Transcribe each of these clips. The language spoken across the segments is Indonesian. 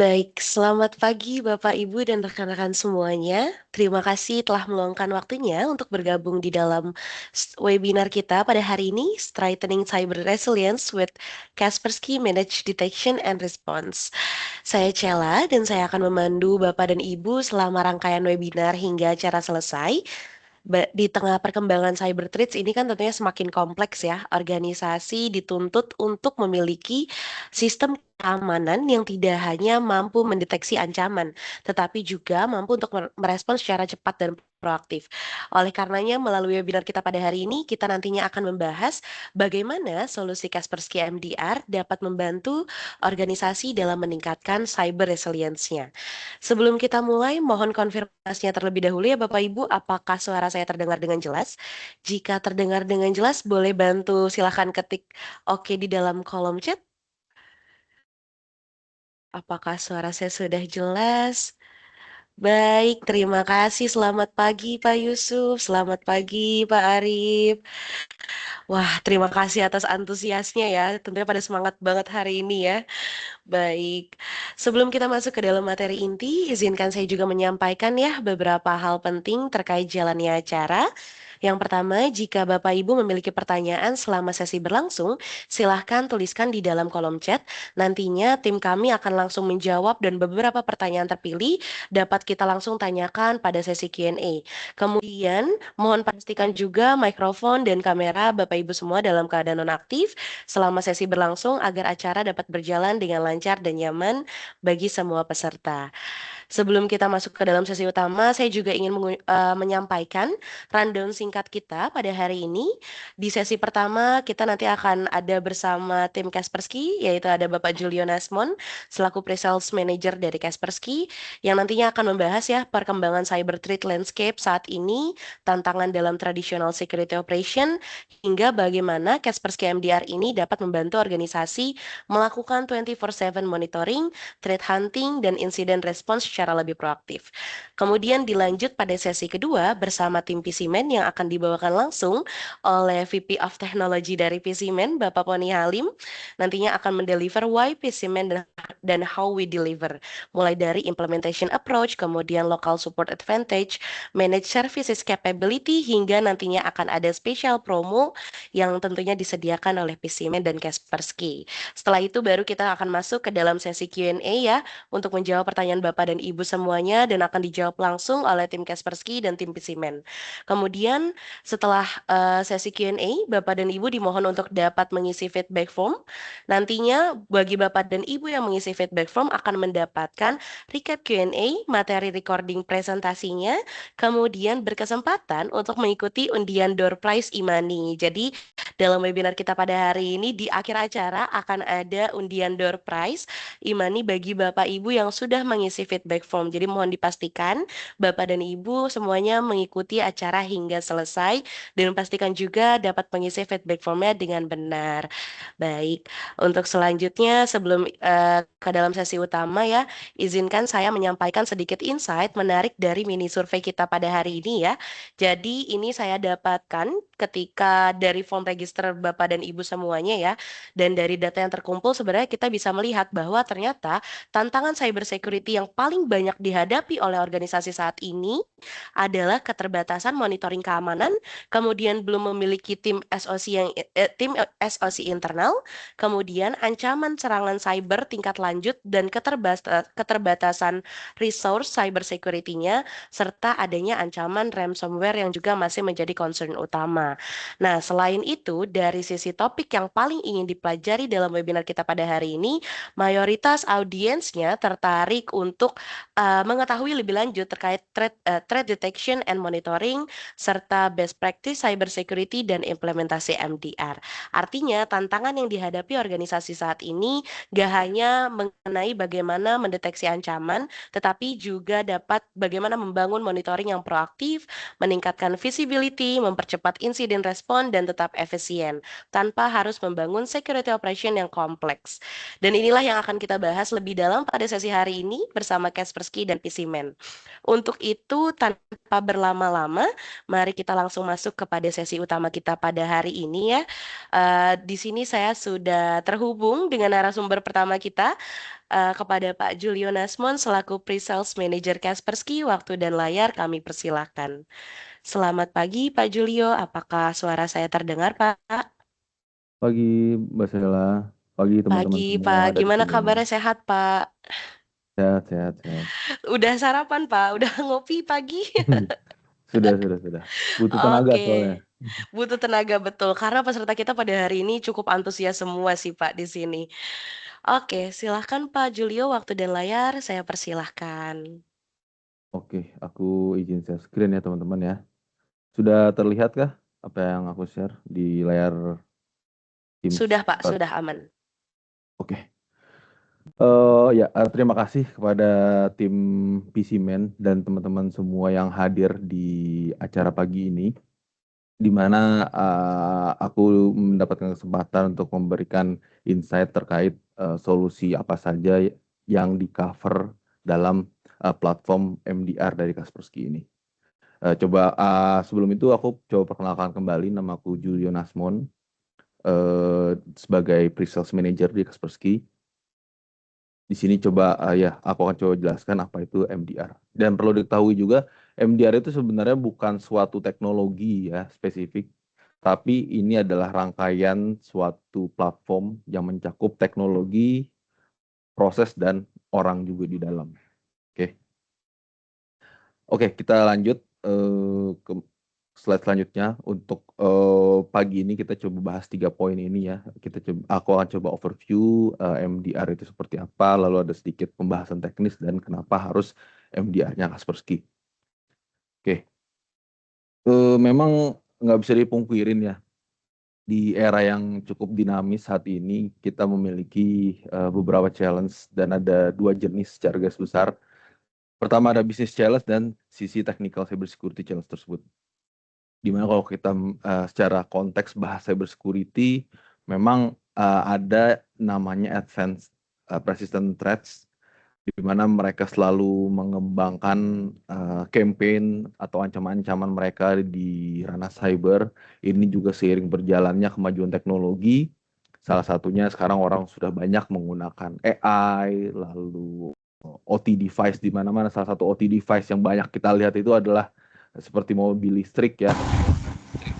Baik, selamat pagi Bapak, Ibu, dan rekan-rekan semuanya. Terima kasih telah meluangkan waktunya untuk bergabung di dalam webinar kita pada hari ini, Strengthening Cyber Resilience with Kaspersky Managed Detection and Response. Saya Cella dan saya akan memandu Bapak dan Ibu selama rangkaian webinar hingga acara selesai. Di tengah perkembangan cyber threats ini kan tentunya semakin kompleks ya. Organisasi dituntut untuk memiliki sistem keamanan yang tidak hanya mampu mendeteksi ancaman, tetapi juga mampu untuk merespons secara cepat dan proaktif. Oleh karenanya, melalui webinar kita pada hari ini, kita nantinya akan membahas bagaimana solusi Kaspersky MDR dapat membantu organisasi dalam meningkatkan cyber resilience-nya. Sebelum kita mulai, mohon konfirmasinya terlebih dahulu ya Bapak Ibu, apakah suara saya terdengar dengan jelas? Jika terdengar dengan jelas, boleh bantu silahkan ketik oke di dalam kolom chat. Apakah suara saya sudah jelas? Baik, terima kasih. Selamat pagi Pak Yusuf, selamat pagi Pak Arif. Wah, terima kasih atas antusiasnya ya. Tentunya pada semangat banget hari ini ya. Baik, sebelum kita masuk ke dalam materi inti, izinkan saya juga menyampaikan ya beberapa hal penting terkait jalannya acara. Yang pertama, jika Bapak Ibu memiliki pertanyaan selama sesi berlangsung, silahkan tuliskan di dalam kolom chat. Nantinya tim kami akan langsung menjawab dan beberapa pertanyaan terpilih dapat kita langsung tanyakan pada sesi Q&A. Kemudian, mohon pastikan juga mikrofon dan kamera Bapak Ibu semua dalam keadaan nonaktif selama sesi berlangsung agar acara dapat berjalan dengan lancar dan nyaman bagi semua peserta. Sebelum kita masuk ke dalam sesi utama, saya juga ingin menyampaikan rundown singkat kita pada hari ini. Di sesi pertama, kita nanti akan ada bersama tim Kaspersky, yaitu ada Bapak Julio Nasmon, selaku Pre-Sales Manager dari Kaspersky, yang nantinya akan membahas ya perkembangan cyber threat landscape saat ini, tantangan dalam traditional security operation, hingga bagaimana Kaspersky MDR ini dapat membantu organisasi melakukan 24/7 monitoring, threat hunting, dan incident response secara lebih proaktif. Kemudian dilanjut pada sesi kedua bersama tim PCMan yang akan dibawakan langsung oleh VP of Technology dari PCMan, Bapak Poni Halim. Nantinya akan mendeliver why PCMan dan how we deliver. Mulai dari implementation approach, kemudian local support advantage, manage services capability, hingga nantinya akan ada special promo yang tentunya disediakan oleh PCMan dan Kaspersky. Setelah itu baru kita akan masuk ke dalam sesi Q&A ya untuk menjawab pertanyaan Bapak dan Ibu semuanya dan akan dijawab langsung oleh tim Kaspersky dan tim Pisimen. Kemudian setelah sesi Q&A, Bapak dan Ibu dimohon untuk dapat mengisi feedback form. Nantinya bagi Bapak dan Ibu yang mengisi feedback form akan mendapatkan recap Q&A, materi recording presentasinya, kemudian berkesempatan untuk mengikuti undian door prize Imani. Jadi dalam webinar kita pada hari ini di akhir acara akan ada undian door prize Imani bagi Bapak Ibu yang sudah mengisi feedback form. Jadi mohon dipastikan Bapak dan Ibu semuanya mengikuti acara hingga selesai dan pastikan juga dapat mengisi feedback formnya dengan benar. Baik, untuk selanjutnya sebelum ke dalam sesi utama ya, izinkan saya menyampaikan sedikit insight menarik dari mini survei kita pada hari ini ya. Jadi ini saya dapatkan ketika dari form register Bapak dan Ibu semuanya ya, dan dari data yang terkumpul sebenarnya kita bisa melihat bahwa ternyata tantangan cyber security yang paling banyak dihadapi oleh organisasi saat ini adalah keterbatasan monitoring keamanan, kemudian belum memiliki tim SOC internal, kemudian ancaman serangan cyber tingkat lanjut dan keterbatasan resource cyber security-nya serta adanya ancaman ransomware yang juga masih menjadi concern utama. Nah, selain itu, dari sisi topik yang paling ingin dipelajari dalam webinar kita pada hari ini, mayoritas audiensnya tertarik untuk mengetahui lebih lanjut terkait threat detection and monitoring, serta best practice cyber security dan implementasi MDR. Artinya, tantangan yang dihadapi organisasi saat ini gak hanya mengenai bagaimana mendeteksi ancaman, tetapi juga dapat bagaimana membangun monitoring yang proaktif, meningkatkan visibility, mempercepat insiden respon, dan tetap efisien, tanpa harus membangun security operation yang kompleks. Dan inilah yang akan kita bahas lebih dalam pada sesi hari ini bersama Kaspersky dan PCMan. Untuk itu, tanpa berlama-lama, mari kita langsung masuk kepada sesi utama kita pada hari ini ya. Di sini saya sudah terhubung dengan narasumber pertama kita, kepada Pak Julio Nasmon selaku Pre-Sales Manager Kaspersky. Waktu dan layar kami persilahkan. Selamat pagi Pak Julio, apakah suara saya terdengar Pak? Pagi Mbak Sela, pagi Pagi teman-teman semua Pak, yang ada di gimana sini. kabarnya sehat Pak? Sehat, sehat, sehat. Udah sarapan Pak? Udah ngopi pagi? Sudah. Butuh tenaga Oke, soalnya. butuh tenaga betul karena peserta kita pada hari ini cukup antusias semua sih Pak di sini. Oke, silahkan Pak Julio, waktu dan layar saya persilahkan. Oke, aku izin share screen ya teman-teman ya. Sudah terlihat kah apa yang aku share di layar Sudah Teams? Pak, sudah aman. Oke. Ya, terima kasih kepada tim PC Man dan teman-teman semua yang hadir di acara pagi ini, di mana aku mendapatkan kesempatan untuk memberikan insight terkait solusi apa saja yang di cover dalam platform MDR dari Kaspersky ini. Sebelum itu aku coba perkenalkan kembali, nama aku Julio Nasmon sebagai Pre-Sales Manager di Kaspersky. Di sini aku akan coba jelaskan apa itu MDR. Dan perlu diketahui juga MDR itu sebenarnya bukan suatu teknologi ya spesifik, tapi ini adalah rangkaian suatu platform yang mencakup teknologi, proses dan orang juga di dalam. Oke, Oke, kita lanjut ke slide selanjutnya. Untuk pagi ini kita coba bahas 3 poin ini ya. Aku akan coba overview MDR itu seperti apa, lalu ada sedikit pembahasan teknis dan kenapa harus MDR-nya Kaspersky. Oke, memang nggak bisa dipungkirin ya, di era yang cukup dinamis saat ini kita memiliki beberapa challenge dan ada dua jenis secara garis besar. Pertama ada business challenge dan sisi technical cybersecurity challenge tersebut. Dimana kalau kita secara konteks bahas cybersecurity, memang ada namanya advanced persistent threats, di mana mereka selalu mengembangkan campaign atau ancaman-ancaman mereka di ranah cyber. Ini juga seiring berjalannya kemajuan teknologi. Salah satunya sekarang orang sudah banyak menggunakan AI, lalu OT device di mana-mana. Salah satu OT device yang banyak kita lihat itu adalah seperti mobil listrik ya.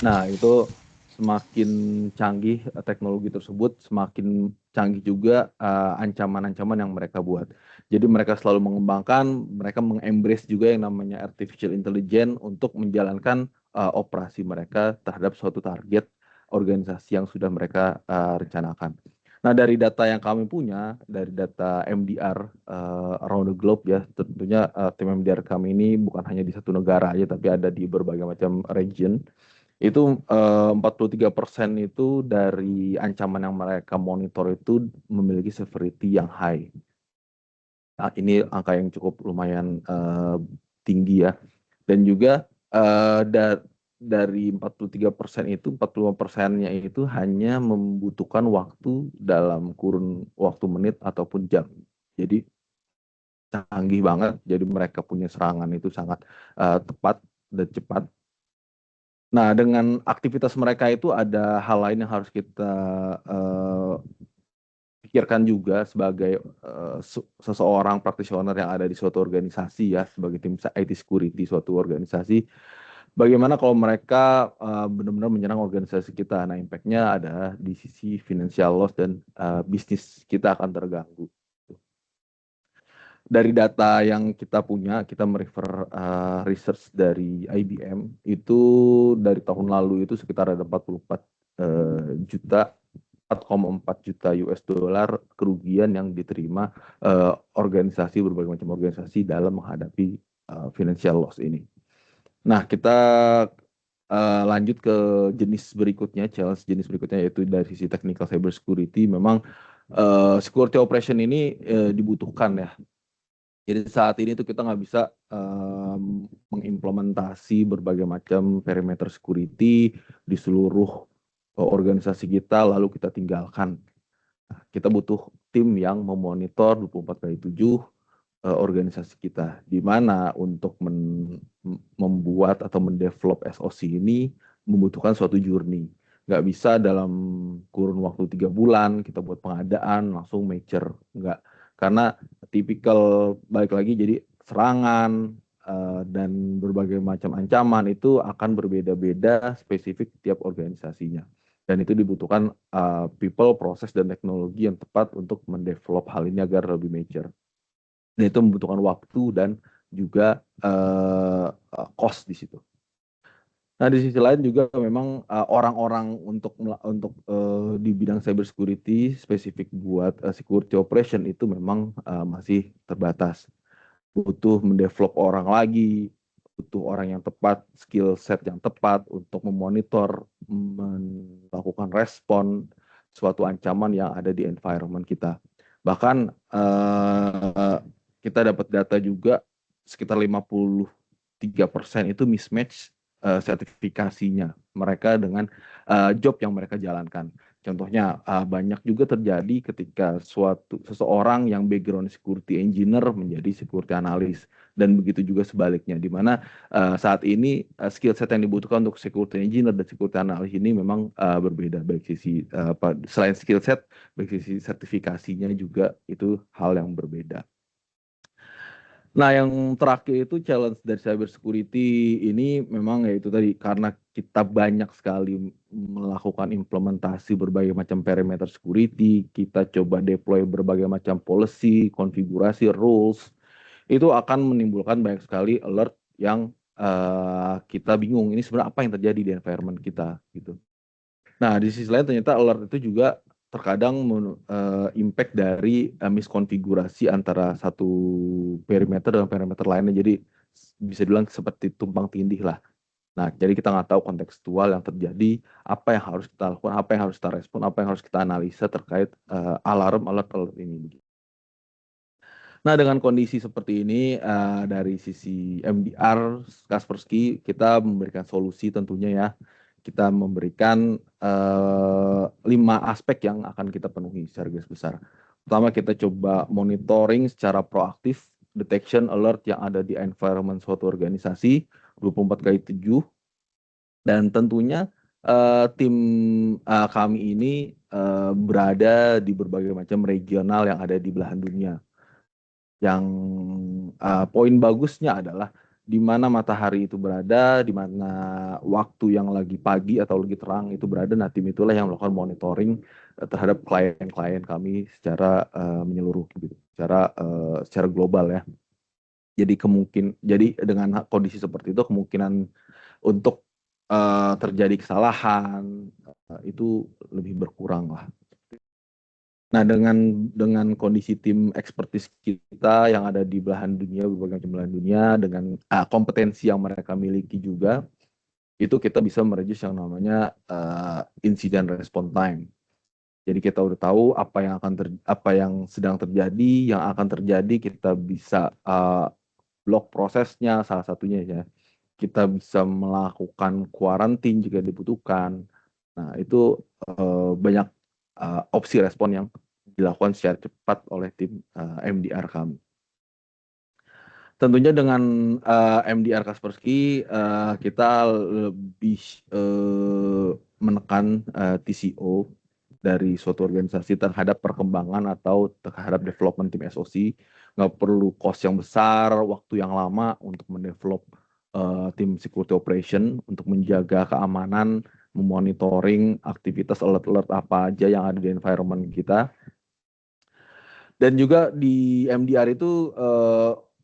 Nah, itu semakin canggih teknologi tersebut, semakin canggih juga ancaman-ancaman yang mereka buat. Jadi mereka selalu mengembangkan, mereka mengembrace juga yang namanya artificial intelligence untuk menjalankan operasi mereka terhadap suatu target organisasi yang sudah mereka rencanakan. Nah, dari data yang kami punya, dari data MDR around the globe ya, tentunya tim MDR kami ini bukan hanya di satu negara aja, tapi ada di berbagai macam region. Itu 43% itu dari ancaman yang mereka monitor itu memiliki severity yang high. Nah, ini angka yang cukup lumayan tinggi ya. Dan juga dari 43% itu, 45%-nya itu hanya membutuhkan waktu dalam kurun waktu menit ataupun jam. Jadi canggih banget, jadi mereka punya serangan itu sangat tepat dan cepat. Nah, dengan aktivitas mereka itu ada hal lain yang harus kita uh, pikirkan juga sebagai seseorang practitioner yang ada di suatu organisasi ya, sebagai tim IT security suatu organisasi. Bagaimana kalau mereka benar-benar menyerang organisasi kita? Nah, impact-nya ada di sisi financial loss dan bisnis kita akan terganggu. Dari data yang kita punya, kita merefer research dari IBM, itu dari tahun lalu itu sekitar ada 44 juta, 4,4 juta US dollar kerugian yang diterima organisasi, berbagai macam organisasi dalam menghadapi financial loss ini. Nah, kita lanjut ke jenis berikutnya, challenge jenis berikutnya, yaitu dari sisi technical cybersecurity. Memang security operation ini dibutuhkan ya. Jadi saat ini tuh kita nggak bisa mengimplementasi berbagai macam perimeter security di seluruh organisasi kita lalu kita tinggalkan. Kita butuh tim yang memonitor 24/7 organisasi kita, di mana untuk membuat atau mendevelop SOC ini membutuhkan suatu journey. Nggak bisa dalam kurun waktu 3 bulan kita buat pengadaan langsung mature, nggak. karena tipikal balik lagi jadi serangan dan berbagai macam ancaman itu akan berbeda-beda spesifik tiap organisasinya. Dan itu dibutuhkan people, proses, dan teknologi yang tepat untuk mendevelop hal ini agar lebih mature. Dan itu membutuhkan waktu dan juga cost di situ. Nah, di sisi lain juga memang orang-orang untuk di bidang cyber security spesifik buat security operation itu memang masih terbatas. Butuh mendevelop orang lagi, butuh orang yang tepat, skill set yang tepat untuk memonitor, melakukan respon suatu ancaman yang ada di environment kita. Bahkan kita dapat data juga sekitar 53% itu mismatch sertifikasinya mereka dengan job yang mereka jalankan. Contohnya banyak juga terjadi ketika seseorang yang background security engineer menjadi security analyst, dan begitu juga sebaliknya, di mana saat ini skill set yang dibutuhkan untuk security engineer dan security analyst ini memang berbeda, baik sisi selain skill set, baik sisi sertifikasinya juga itu hal yang berbeda. Nah, yang terakhir itu challenge dari cyber security ini memang yaitu tadi, karena kita banyak sekali melakukan implementasi berbagai macam perimeter security, kita coba deploy berbagai macam policy, konfigurasi, rules, itu akan menimbulkan banyak sekali alert yang kita bingung ini sebenarnya apa yang terjadi di environment kita gitu. Nah, di sisi lain ternyata alert itu juga terkadang impact dari miskonfigurasi antara satu perimeter dengan perimeter lainnya. Jadi bisa dibilang seperti tumpang tindih lah. Nah, jadi kita nggak tahu kontekstual yang terjadi, apa yang harus kita lakukan, apa yang harus kita respon, apa yang harus kita analisa terkait alert ini. Nah, dengan kondisi seperti ini, dari sisi MDR Kaspersky, kita memberikan solusi tentunya ya. Kita memberikan 5 aspek yang akan kita penuhi secara garis besar. Pertama, kita coba monitoring secara proaktif detection alert yang ada di environment suatu organisasi 24/7. Dan tentunya tim kami ini berada di berbagai macam regional yang ada di belahan dunia. Yang poin bagusnya adalah di mana matahari itu berada, di mana waktu yang lagi pagi atau lagi terang itu berada. Nah, tim itulah yang melakukan monitoring terhadap klien-klien kami secara menyeluruh, gitu, secara global ya. Jadi dengan kondisi seperti itu, kemungkinan untuk terjadi kesalahan itu lebih berkurang lah. Nah, dengan kondisi tim expertise kita yang ada di belahan dunia, berbagai macam belahan dunia, dengan kompetensi yang mereka miliki juga, itu kita bisa mereduce yang namanya incident response time. Jadi kita udah tahu apa yang sedang terjadi, yang akan terjadi, kita bisa block prosesnya, salah satunya ya. Kita bisa melakukan quarantine jika dibutuhkan. Nah, itu banyak opsi respon yang dilakukan secara cepat oleh tim MDR kami. Tentunya dengan MDR Kaspersky kita lebih menekan TCO dari suatu organisasi terhadap perkembangan atau terhadap development tim SOC. Nggak perlu cost yang besar, waktu yang lama untuk mendevelop tim security operation untuk menjaga keamanan, memonitoring aktivitas alert-alert apa aja yang ada di environment kita. Dan juga di MDR itu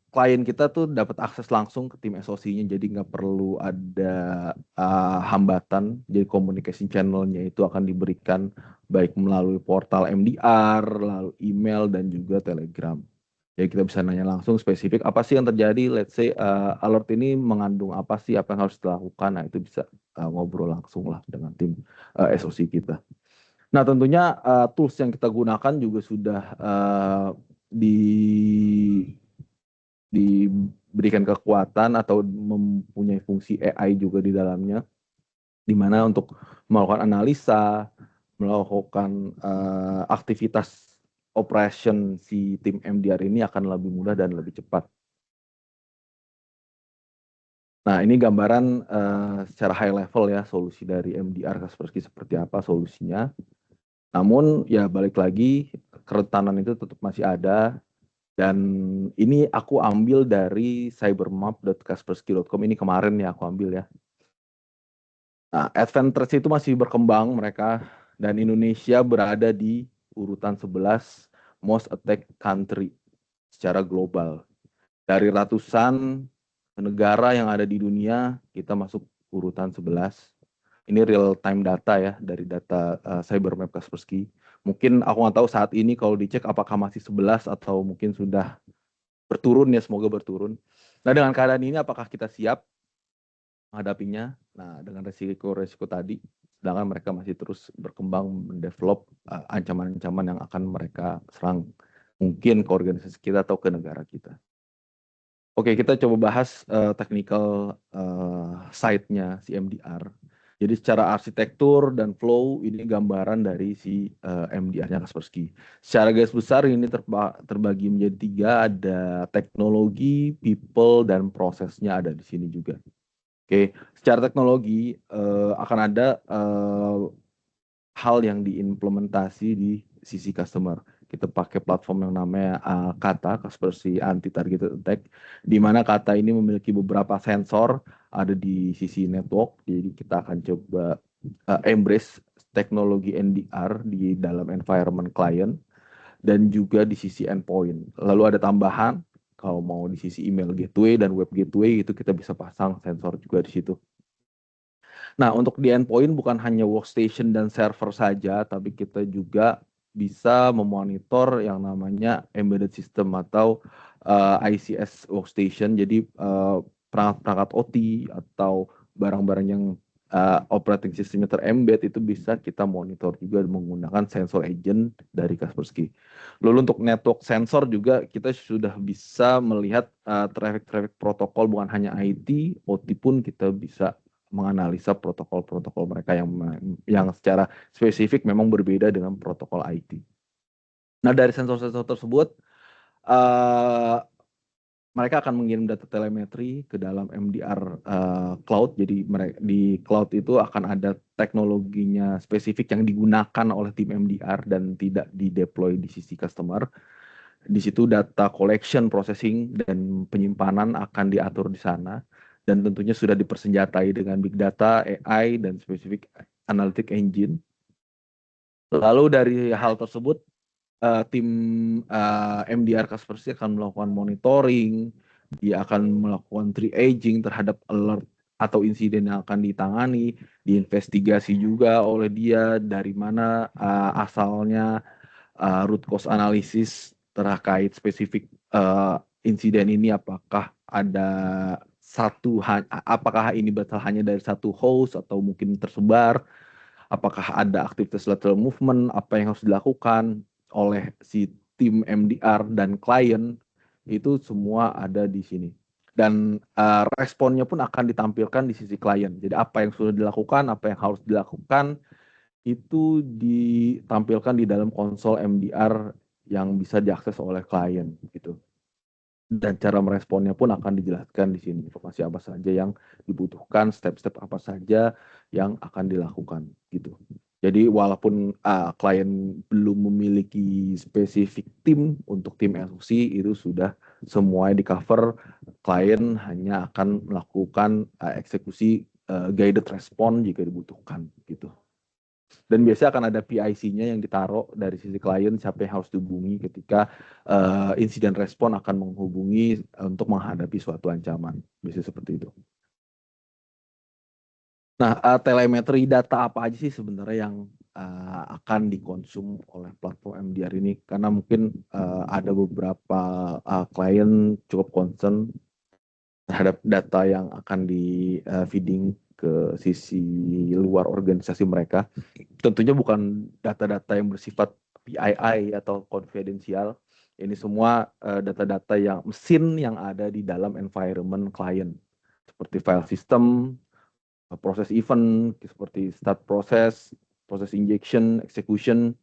klien kita tuh dapat akses langsung ke tim SOC-nya, jadi nggak perlu ada hambatan. Jadi communication channel-nya itu akan diberikan baik melalui portal MDR, lalu email, dan juga Telegram. Jadi kita bisa nanya langsung spesifik apa sih yang terjadi, let's say alert ini mengandung apa sih, apa yang harus dilakukan. Nah, itu bisa ngobrol langsung lah dengan tim SOC kita. Nah, tentunya tools yang kita gunakan juga sudah diberikan kekuatan atau mempunyai fungsi AI juga di dalamnya, di mana untuk melakukan analisa, melakukan aktivitas operation si tim MDR ini akan lebih mudah dan lebih cepat. Nah, ini gambaran secara high level ya solusi dari MDR Kaspersky seperti apa solusinya. Namun ya balik lagi, kerentanan itu tetap masih ada. Dan ini aku ambil dari cybermap.kaspersky.com, ini kemarin ya aku ambil ya. Nah, Advantest itu masih berkembang mereka, dan Indonesia berada di urutan 11 most attacked country secara global. Dari ratusan negara yang ada di dunia, kita masuk urutan 11. Ini real time data ya, dari data Cybermap Kaspersky. Mungkin aku nggak tahu saat ini kalau dicek apakah masih 11 atau mungkin sudah berturun ya, semoga berturun. Nah, dengan keadaan ini apakah kita siap menghadapinya? Nah, dengan resiko-resiko tadi, sedangkan mereka masih terus berkembang, mendevelop ancaman-ancaman yang akan mereka serang mungkin ke organisasi kita atau ke negara kita. Oke, kita coba bahas technical side-nya si MDR. Jadi secara arsitektur dan flow ini gambaran dari si MDR-nya Kaspersky. Secara garis besar ini terbagi menjadi tiga, ada teknologi, people, dan prosesnya ada di sini juga. Oke, secara teknologi akan ada hal yang diimplementasi di sisi customer. Kita pakai platform yang namanya Kata, Kaspersky Anti-Targeted Attack, di mana Kata ini memiliki beberapa sensor ada di sisi network. Jadi kita akan coba embrace teknologi NDR di dalam environment client dan juga di sisi endpoint. Lalu ada tambahan, kalau mau di sisi email gateway dan web gateway itu kita bisa pasang sensor juga di situ. Nah, untuk di endpoint bukan hanya workstation dan server saja, tapi kita juga bisa memonitor yang namanya embedded system atau ICS workstation. Jadi perangkat-perangkat OT atau barang-barang yang operating systemnya terembed itu bisa kita monitor juga menggunakan sensor agent dari Kaspersky. Lalu untuk network sensor juga kita sudah bisa melihat traffic-traffic protokol, bukan hanya IT, OT pun kita bisa menganalisa protokol-protokol mereka yang secara spesifik memang berbeda dengan protokol IT. Nah, dari sensor-sensor tersebut, mereka akan mengirim data telemetri ke dalam MDR cloud. Jadi di cloud itu akan ada teknologinya spesifik yang digunakan oleh tim MDR dan tidak dideploy di sisi customer. Di situ data collection, processing, dan penyimpanan akan diatur di sana. Dan tentunya sudah dipersenjatai dengan big data, AI, dan spesifik analytic engine. Lalu dari hal tersebut, tim MDR Kaspersky akan melakukan monitoring, dia akan melakukan triaging terhadap alert atau insiden yang akan ditangani, diinvestigasi juga oleh dia dari mana asalnya, root cause analysis terkait spesifik insiden ini, apakah ada apakah ini berasal hanya dari satu host atau mungkin tersebar, apakah ada aktivitas lateral movement, apa yang harus dilakukan oleh si tim MDR dan klien, itu semua ada di sini. Dan responnya pun akan ditampilkan di sisi klien. Jadi apa yang sudah dilakukan, apa yang harus dilakukan, itu ditampilkan di dalam konsol MDR yang bisa diakses oleh klien gitu. Dan cara meresponnya pun akan dijelaskan di sini, informasi apa saja yang dibutuhkan, step-step apa saja yang akan dilakukan gitu. Jadi walaupun klien belum memiliki spesifik tim untuk tim SOC, itu sudah semuanya di cover. Klien hanya akan melakukan eksekusi guided response jika dibutuhkan gitu. Dan biasanya akan ada PIC-nya yang ditaruh dari sisi klien, siapa yang harus dihubungi ketika insiden respon akan menghubungi untuk menghadapi suatu ancaman. Biasanya seperti itu. Nah, telemetri data apa aja sih sebenarnya yang akan dikonsum oleh platform MDR ini? Karena mungkin ada beberapa klien cukup concern terhadap data yang akan di feeding ke sisi luar organisasi mereka. Tentunya bukan data-data yang bersifat PII atau konfidensial. Ini semua data-data yang mesin yang ada di dalam environment client, seperti file system, proses event, seperti start process, proses injection, execution.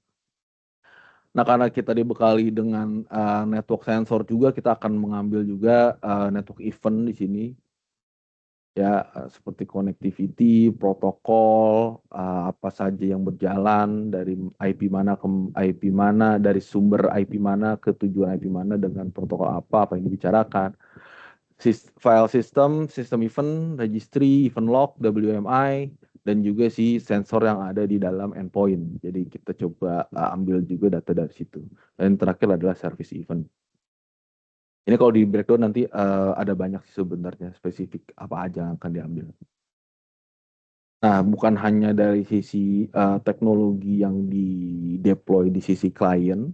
Nah, karena kita dibekali dengan network sensor juga, kita akan mengambil juga network event di sini. ya seperti connectivity, protokol, apa saja yang berjalan dari IP mana ke IP mana, dari sumber IP mana ke tujuan IP mana dengan protokol apa yang dibicarakan. File system, sistem event, registry, event log, WMI, dan juga si sensor yang ada di dalam endpoint. Jadi kita coba ambil juga data dari situ. Dan terakhir adalah service event. Ini kalau di breakdown nanti ada banyak sih sebenarnya spesifik apa aja yang akan diambil. Nah, bukan hanya dari sisi teknologi yang di deploy di sisi klien,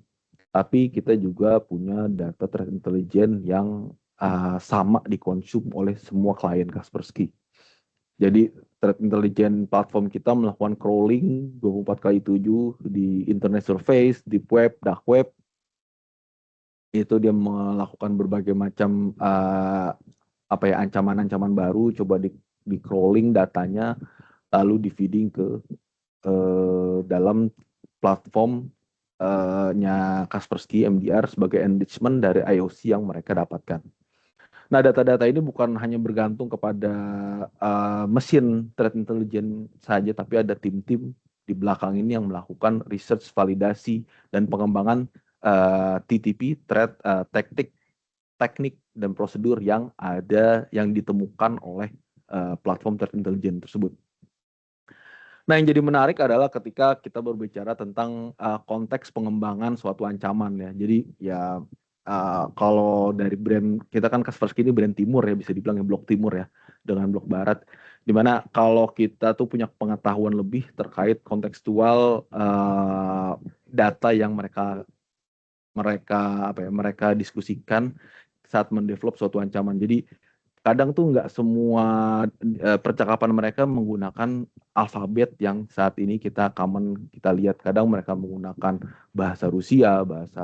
tapi kita juga punya data threat intelligence yang sama dikonsum oleh semua klien Kaspersky. Jadi threat intelligence platform kita melakukan crawling 24x7 di internet surface, deep web, dark web. Itu dia melakukan berbagai macam ancaman-ancaman baru, coba di crawling datanya, lalu di feeding ke dalam platform nya Kaspersky MDR sebagai enrichment dari IOC yang mereka dapatkan. Nah, data-data ini bukan hanya bergantung kepada mesin threat intelligence saja, tapi ada tim-tim di belakang ini yang melakukan research, validasi, dan pengembangan TTP, threat teknik dan prosedur yang ada yang ditemukan oleh platform threat intelligence tersebut. Nah, yang jadi menarik adalah ketika kita berbicara tentang konteks pengembangan suatu ancaman ya. Jadi ya kalau dari brand kita kan Kaspersky ini brand timur ya, bisa dibilang ya blok timur ya dengan blok barat. Dimana kalau kita tuh punya pengetahuan lebih terkait kontekstual data yang mereka diskusikan saat mendevelop suatu ancaman. Jadi kadang tuh nggak semua percakapan mereka menggunakan alfabet yang saat ini kita common kita lihat. Kadang mereka menggunakan bahasa Rusia, bahasa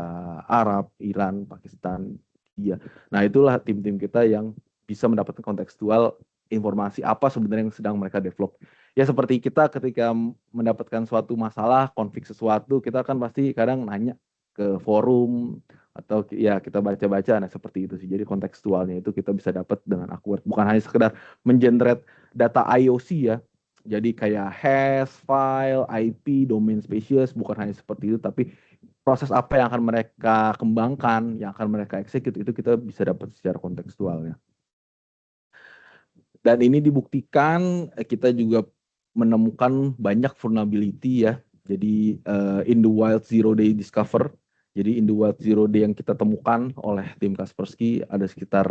Arab, Iran, Pakistan. Iya. Nah, itulah tim-tim kita yang bisa mendapatkan kontekstual informasi apa sebenarnya yang sedang mereka develop. Ya seperti kita ketika mendapatkan suatu masalah, konflik sesuatu, kita kan pasti kadang nanya ke forum atau ya kita baca-baca. Nah, seperti itu sih. Jadi kontekstualnya itu kita bisa dapat dengan akurat, bukan hanya sekedar mengenerate data IOC ya. Jadi kayak hash, file, IP, domain spaces, bukan hanya seperti itu, tapi proses apa yang akan mereka kembangkan, yang akan mereka execute, itu kita bisa dapat secara kontekstualnya. Dan ini dibuktikan kita juga menemukan banyak vulnerability ya. Jadi in the wild zero day discover. Jadi in the wild zero day yang kita temukan oleh tim Kaspersky ada sekitar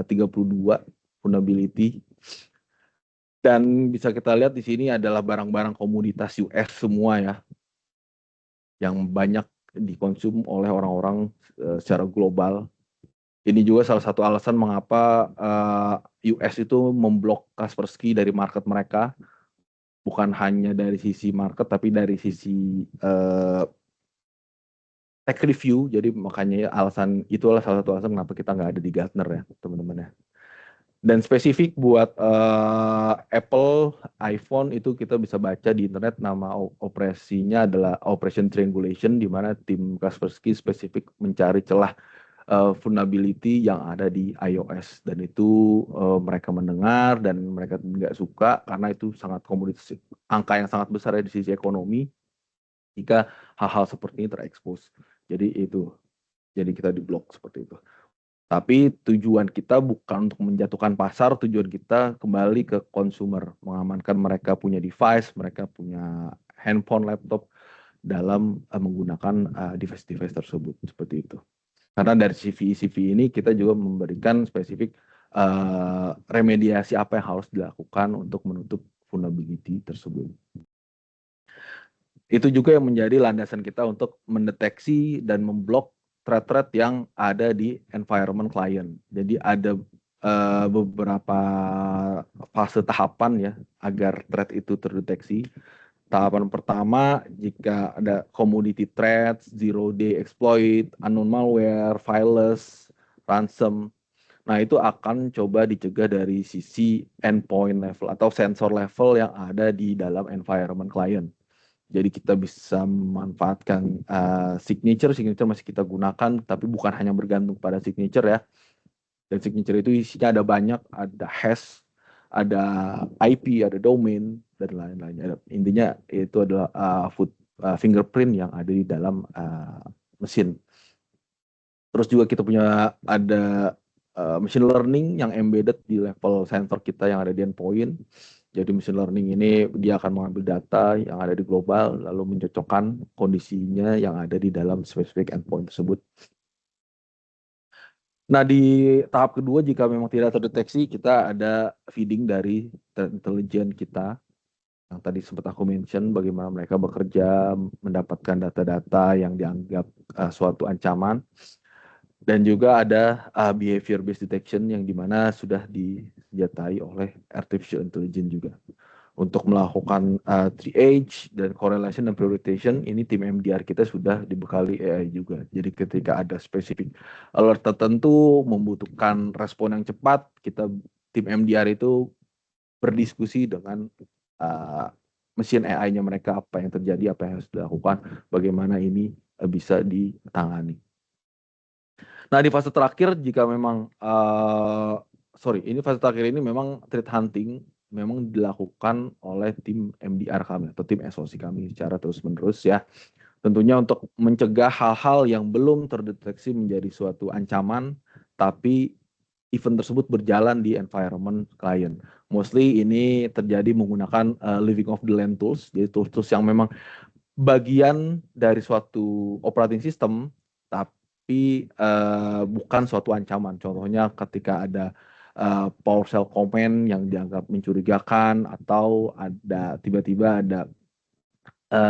32 vulnerability. Dan bisa kita lihat di sini adalah barang-barang komoditas US semua ya, yang banyak dikonsum oleh orang-orang secara global. Ini juga salah satu alasan mengapa US itu memblok Kaspersky dari market mereka, bukan hanya dari sisi market tapi dari sisi tech review. Jadi makanya itulah salah satu alasan kenapa kita nggak ada di Gartner ya teman-teman ya. Dan spesifik buat Apple iPhone itu kita bisa baca di internet, nama operasinya adalah Operation Triangulation, di mana tim Kaspersky spesifik mencari celah vulnerability yang ada di iOS, dan itu mereka mendengar dan mereka nggak suka karena itu sangat komoditas, angka yang sangat besar ya di sisi ekonomi jika hal-hal seperti ini terekspos. Jadi kita diblok seperti itu. Tapi tujuan kita bukan untuk menjatuhkan pasar, tujuan kita kembali ke consumer, mengamankan mereka punya device, mereka punya handphone, laptop dalam menggunakan device-device tersebut, seperti itu. Karena dari CV ini kita juga memberikan spesifik remediasi apa yang harus dilakukan untuk menutup vulnerability tersebut. Itu juga yang menjadi landasan kita untuk mendeteksi dan memblok threat-threat yang ada di environment client. Jadi ada beberapa fase tahapan ya agar threat itu terdeteksi. Tahapan pertama, jika ada commodity threats, zero day exploit, unknown malware, fileless, ransom. Nah, itu akan coba dicegah dari sisi endpoint level atau sensor level yang ada di dalam environment client. Jadi kita bisa memanfaatkan signature masih kita gunakan, tapi bukan hanya bergantung pada signature ya. Dan signature itu isinya ada banyak, ada hash, ada IP, ada domain dan lain-lain. Intinya itu adalah fingerprint yang ada di dalam mesin. Terus juga kita punya ada machine learning yang embedded di level sensor kita yang ada di endpoint. Jadi machine learning ini dia akan mengambil data yang ada di global lalu mencocokkan kondisinya yang ada di dalam spesifik endpoint tersebut. Nah, di tahap kedua jika memang tidak terdeteksi, kita ada feeding dari intelijen kita yang tadi sempat aku mention bagaimana mereka bekerja mendapatkan data-data yang dianggap suatu ancaman. Dan juga ada behavior based detection yang dimana sudah disenjatai oleh artificial intelligence juga. Untuk melakukan triage dan correlation dan prioritization, ini tim MDR kita sudah dibekali AI juga. Jadi ketika ada spesifik alert tertentu membutuhkan respon yang cepat, kita tim MDR itu berdiskusi dengan mesin AI-nya mereka, apa yang terjadi, apa yang harus dilakukan, bagaimana ini bisa ditangani. Nah, di fase terakhir jika memang ini fase terakhir ini memang threat hunting memang dilakukan oleh tim MDR kami atau tim SOC kami secara terus-menerus ya. Tentunya untuk mencegah hal-hal yang belum terdeteksi menjadi suatu ancaman, tapi event tersebut berjalan di environment klien. Mostly ini terjadi menggunakan living of the land tools, jadi tools-tools yang memang bagian dari suatu operating system, tapi bukan suatu ancaman. Contohnya ketika ada PowerShell comment yang dianggap mencurigakan atau ada tiba-tiba ada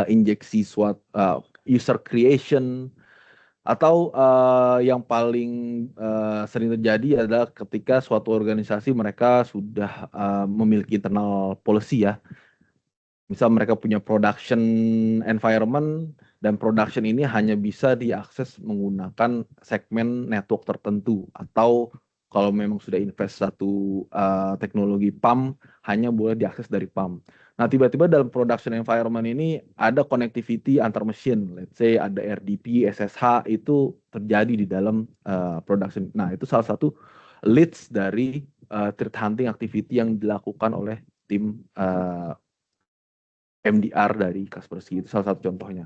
injeksi suatu user creation atau yang paling sering terjadi adalah ketika suatu organisasi mereka sudah memiliki internal policy ya. Misal mereka punya production environment dan production ini hanya bisa diakses menggunakan segmen network tertentu atau kalau memang sudah invest satu teknologi PAM hanya boleh diakses dari PAM. Nah, tiba-tiba dalam production environment ini ada connectivity antar mesin, let's say ada RDP, SSH itu terjadi di dalam production. Nah, itu salah satu leads dari threat hunting activity yang dilakukan oleh tim MDR dari Kaspersky itu salah satu contohnya.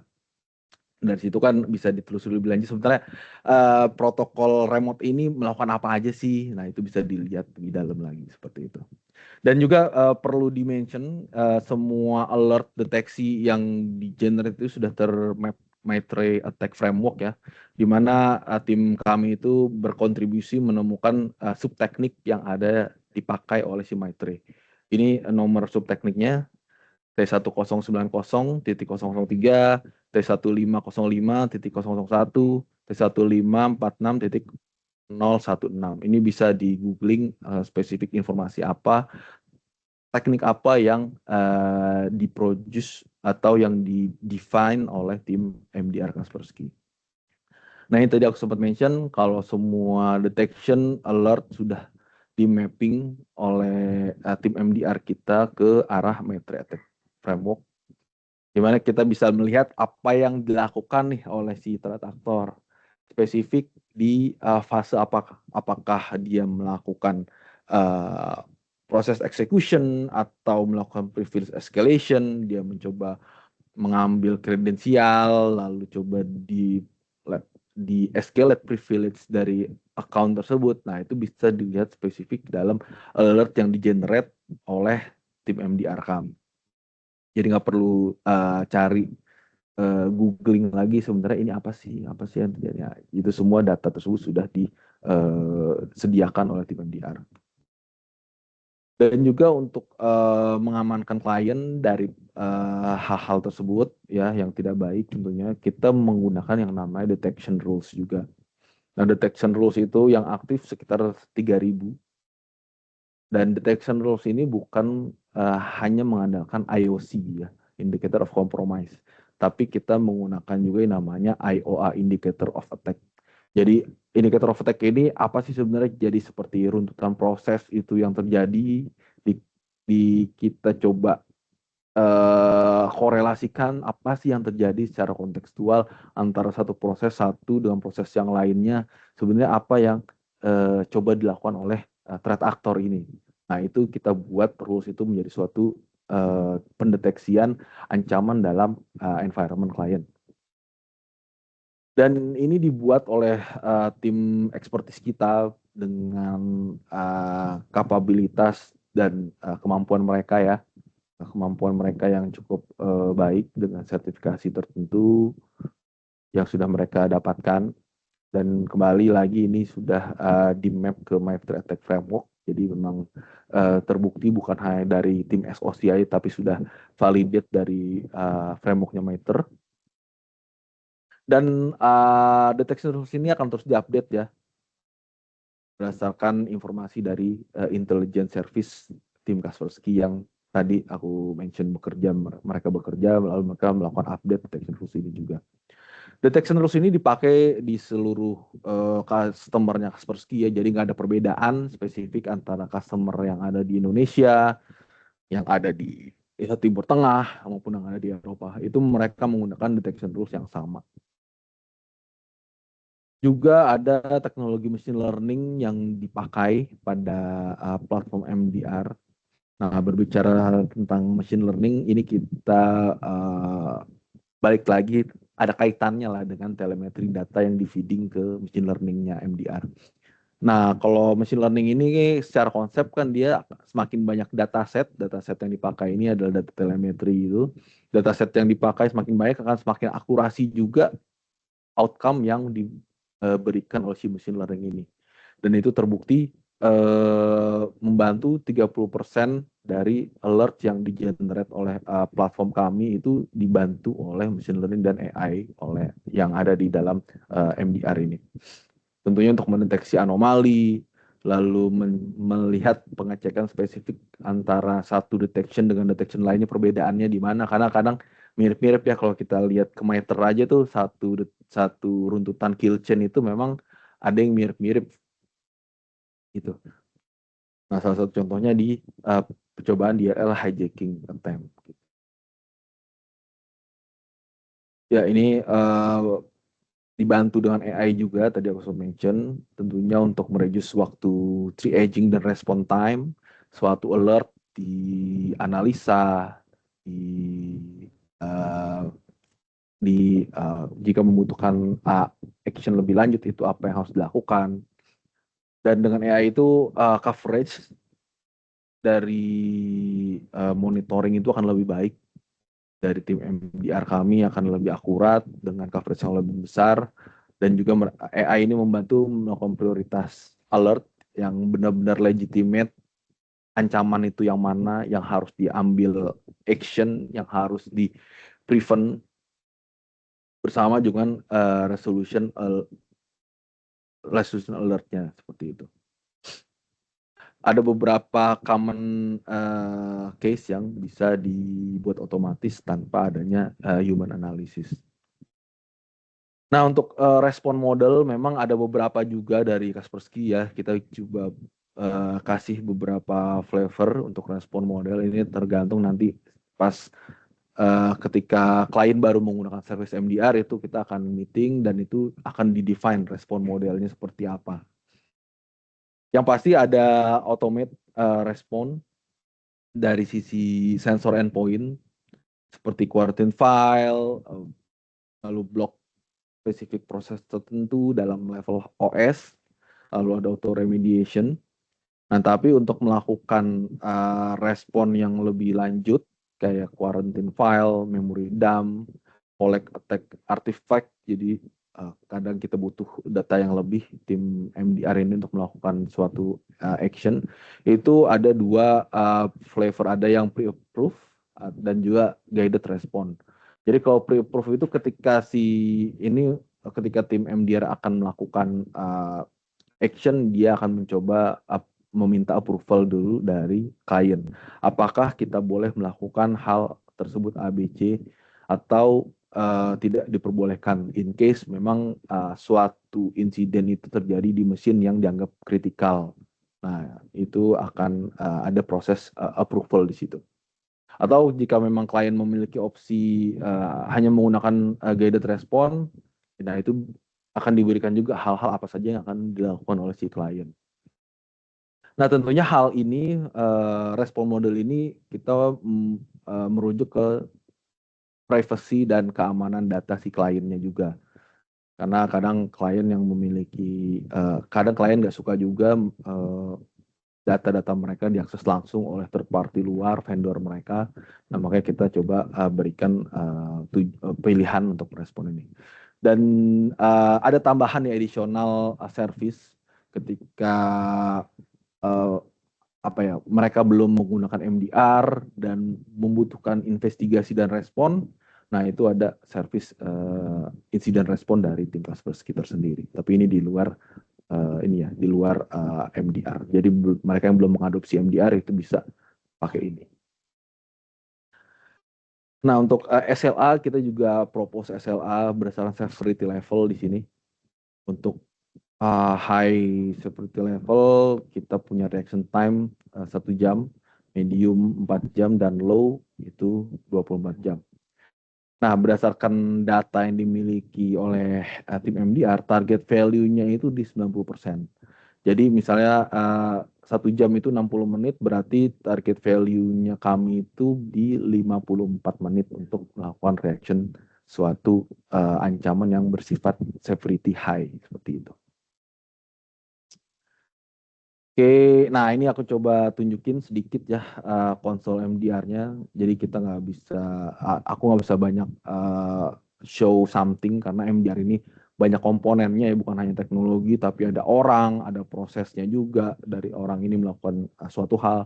Dari situ kan bisa ditelusuri lebih lanjut sebenarnya protokol remote ini melakukan apa aja sih. Nah, itu bisa dilihat lebih dalam lagi seperti itu. Dan juga perlu dimention semua alert deteksi yang di-generate itu sudah termap Maitre Attack Framework ya, di mana tim kami itu berkontribusi menemukan subteknik yang ada dipakai oleh si Maitre. Ini nomor subtekniknya T1090.003, T1505.001, T1546.016. Ini bisa di googling spesifik informasi apa, teknik apa yang diproduce atau yang di-define oleh tim MDR Kaspersky. Nah, ini tadi aku sempat mention kalau semua detection alert sudah di mapping oleh tim MDR kita ke arah Maitre Attack Framework, di mana kita bisa melihat apa yang dilakukan nih oleh si threat actor spesifik di fase apakah dia melakukan proses execution atau melakukan privilege escalation, dia mencoba mengambil kredensial lalu coba di escalate privilege dari account tersebut. Nah, itu bisa dilihat spesifik dalam alert yang di-generate oleh tim MDR kami. Jadi nggak perlu cari googling lagi sebenarnya ini apa sih yang terjadi. Nah, itu semua data tersebut sudah disediakan oleh tim MDR. Dan juga untuk mengamankan klien dari hal-hal tersebut ya yang tidak baik, tentunya kita menggunakan yang namanya detection rules juga. Nah, detection rules itu yang aktif sekitar 3.000. Dan detection rules ini bukan hanya mengandalkan IOC ya, indicator of compromise, tapi kita menggunakan juga yang namanya IOA, indicator of attack. Jadi indicator of attack ini apa sih sebenarnya? Jadi seperti runtutan proses itu yang terjadi di kita coba korelasikan apa sih yang terjadi secara kontekstual antara satu proses satu dengan proses yang lainnya. Sebenarnya apa yang coba dilakukan oleh threat actor ini. Nah, itu kita buat rules itu menjadi suatu pendeteksian ancaman dalam environment klien. Dan ini dibuat oleh tim ekspertis kita dengan kapabilitas dan kemampuan mereka ya, kemampuan mereka yang cukup baik dengan sertifikasi tertentu yang sudah mereka dapatkan. Dan kembali lagi ini sudah di map ke MITRE ATT&CK Framework. Jadi memang terbukti bukan hanya dari tim SOCI tapi sudah validate dari frameworknya MITRE. Dan detection rules ini akan terus diupdate ya berdasarkan informasi dari intelligence service tim Kaspersky yang tadi aku mention mereka bekerja lalu mereka melakukan update detection rules ini juga. Detection rules ini dipakai di seluruh customer-nya Kaspersky ya, jadi nggak ada perbedaan spesifik antara customer yang ada di Indonesia, yang ada di Timur Tengah maupun yang ada di Eropa. Itu mereka menggunakan detection rules yang sama. Juga ada teknologi machine learning yang dipakai pada platform MDR. Nah, berbicara tentang machine learning, ini kita balik lagi ada kaitannya lah dengan telemetri data yang di-feeding ke machine learning-nya MDR. Nah, kalau machine learning ini secara konsep kan dia semakin banyak dataset yang dipakai ini adalah data telemetri itu. Dataset yang dipakai semakin banyak akan semakin akurasi juga outcome yang diberikan oleh si machine learning ini. Dan itu terbukti membantu 30% dari alert yang di-generate oleh platform kami itu dibantu oleh machine learning dan AI oleh yang ada di dalam MDR ini. Tentunya untuk mendeteksi anomali, lalu melihat pengecekan spesifik antara satu detection dengan detection lainnya perbedaannya di mana, karena kadang mirip-mirip ya kalau kita lihat ke meter aja tuh satu runtutan kill chain itu memang ada yang mirip-mirip gitu. Nah, salah satu contohnya di percobaan DLL hijacking attempt. Ya, ini dibantu dengan AI juga, tadi aku sudah mention, tentunya untuk mereduce waktu triaging dan response time, suatu alert dianalisa, di, uh, jika membutuhkan action lebih lanjut itu apa yang harus dilakukan. Dan dengan AI itu coverage dari monitoring itu akan lebih baik dari tim MDR kami akan lebih akurat dengan coverage yang lebih besar dan juga AI ini membantu melakukan prioritas alert yang benar-benar legitimate, ancaman itu yang mana yang harus diambil action, yang harus di prevent bersama dengan resolution alertnya seperti itu. Ada beberapa common case yang bisa dibuat otomatis tanpa adanya human analysis. Nah, untuk respon model memang ada beberapa juga dari Kaspersky ya. Kita coba kasih beberapa flavor untuk respon model. Ini tergantung nanti pas ketika klien baru menggunakan service MDR itu kita akan meeting dan itu akan di-define respon modelnya seperti apa. Yang pasti ada automate respon dari sisi sensor endpoint seperti quarantine file, lalu block spesifik proses tertentu dalam level OS, lalu ada auto remediation. Nah, tapi untuk melakukan respon yang lebih lanjut kayak quarantine file, memory dump, collect attack artifact, jadi kadang kita butuh data yang lebih tim MDR ini untuk melakukan suatu action. Itu ada dua flavor, ada yang pre-approve dan juga guided response. Jadi kalau pre-approve itu ketika tim MDR akan melakukan action, dia akan mencoba meminta approval dulu dari klien. Apakah kita boleh melakukan hal tersebut ABC atau tidak diperbolehkan in case memang suatu insiden itu terjadi di mesin yang dianggap kritikal. Nah, itu akan ada proses approval di situ. Atau jika memang klien memiliki opsi hanya menggunakan guided response, nah itu akan diberikan juga hal-hal apa saja yang akan dilakukan oleh si klien. Nah, tentunya hal ini, respon model ini kita merujuk ke privacy dan keamanan data si kliennya juga. Karena kadang klien yang memiliki, kadang klien nggak suka juga data-data mereka diakses langsung oleh third party luar, vendor mereka. Nah, makanya kita coba berikan pilihan untuk respon ini. Dan ada tambahan ya, additional service ketika uh, apa ya, mereka belum menggunakan MDR dan membutuhkan investigasi dan respon. Nah, itu ada service insiden respon dari tim Kaspersky tersendiri. Tapi ini di luar ini ya, di luar MDR. Jadi mereka yang belum mengadopsi MDR itu bisa pakai ini. Nah, untuk SLA kita juga propose SLA berdasarkan severity level di sini. Untuk high severity level kita punya reaction time 1 jam, medium 4 jam, dan low itu 24 jam. Nah, berdasarkan data yang dimiliki oleh tim MDR, target value-nya itu di 90%. Jadi misalnya 1 jam itu 60 menit, berarti target value-nya kami itu di 54 menit untuk melakukan reaction suatu ancaman yang bersifat severity high, seperti itu. Oke, nah ini aku coba tunjukin sedikit ya konsol MDR-nya. Jadi kita nggak bisa, aku nggak bisa banyak show something karena MDR ini banyak komponennya ya, bukan hanya teknologi, tapi ada orang, ada prosesnya juga dari orang ini melakukan suatu hal.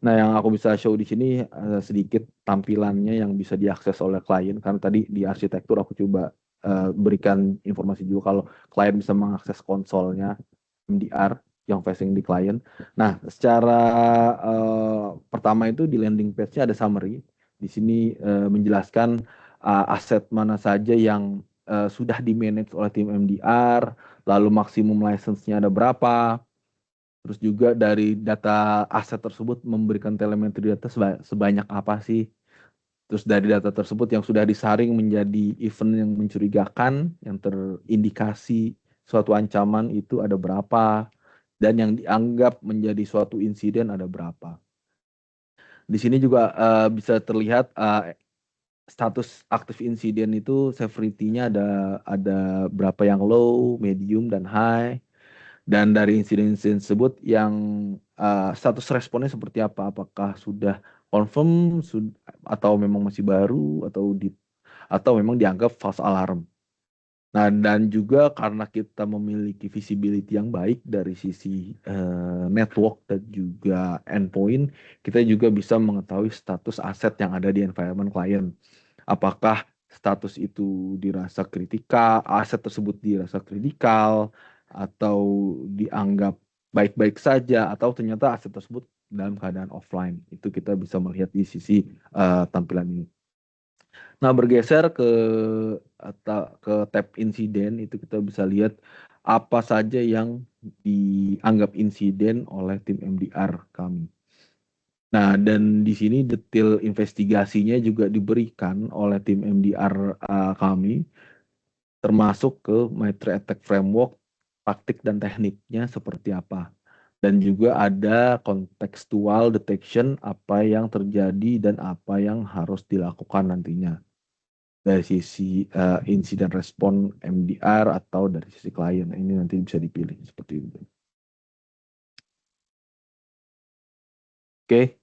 Nah, yang aku bisa show di sini sedikit tampilannya yang bisa diakses oleh klien. Karena tadi di arsitektur aku coba berikan informasi juga kalau klien bisa mengakses konsolnya MDR yang facing di klien. Nah, secara pertama itu di landing page-nya ada summary. Di sini menjelaskan aset mana saja yang sudah di-manage oleh tim MDR, lalu maksimum license-nya ada berapa, terus juga dari data aset tersebut memberikan telemetri data sebanyak apa sih. Terus dari data tersebut yang sudah disaring menjadi event yang mencurigakan, yang terindikasi suatu ancaman itu ada berapa, dan yang dianggap menjadi suatu insiden ada berapa. Di sini juga bisa terlihat status aktif insiden itu severity-nya ada berapa yang low, medium, dan high. Dan dari insiden-insiden tersebut yang status responnya seperti apa? Apakah sudah confirm atau memang masih baru atau memang dianggap false alarm. Nah, dan juga karena kita memiliki visibility yang baik dari sisi network dan juga endpoint, kita juga bisa mengetahui status aset yang ada di environment client. Apakah status itu dirasa kritikal, aset tersebut dirasa kritikal, atau dianggap baik-baik saja, atau ternyata aset tersebut dalam keadaan offline. Itu kita bisa melihat di sisi tampilan ini. Nah, bergeser ke tab insiden, itu kita bisa lihat apa saja yang dianggap insiden oleh tim MDR kami. Nah, dan di sini detail investigasinya juga diberikan oleh tim MDR kami, termasuk ke Maitri Attack Framework, taktik dan tekniknya seperti apa. Dan juga ada contextual detection apa yang terjadi dan apa yang harus dilakukan nantinya. Dari sisi insiden respon MDR atau dari sisi klien. Ini nanti bisa dipilih seperti itu. Oke,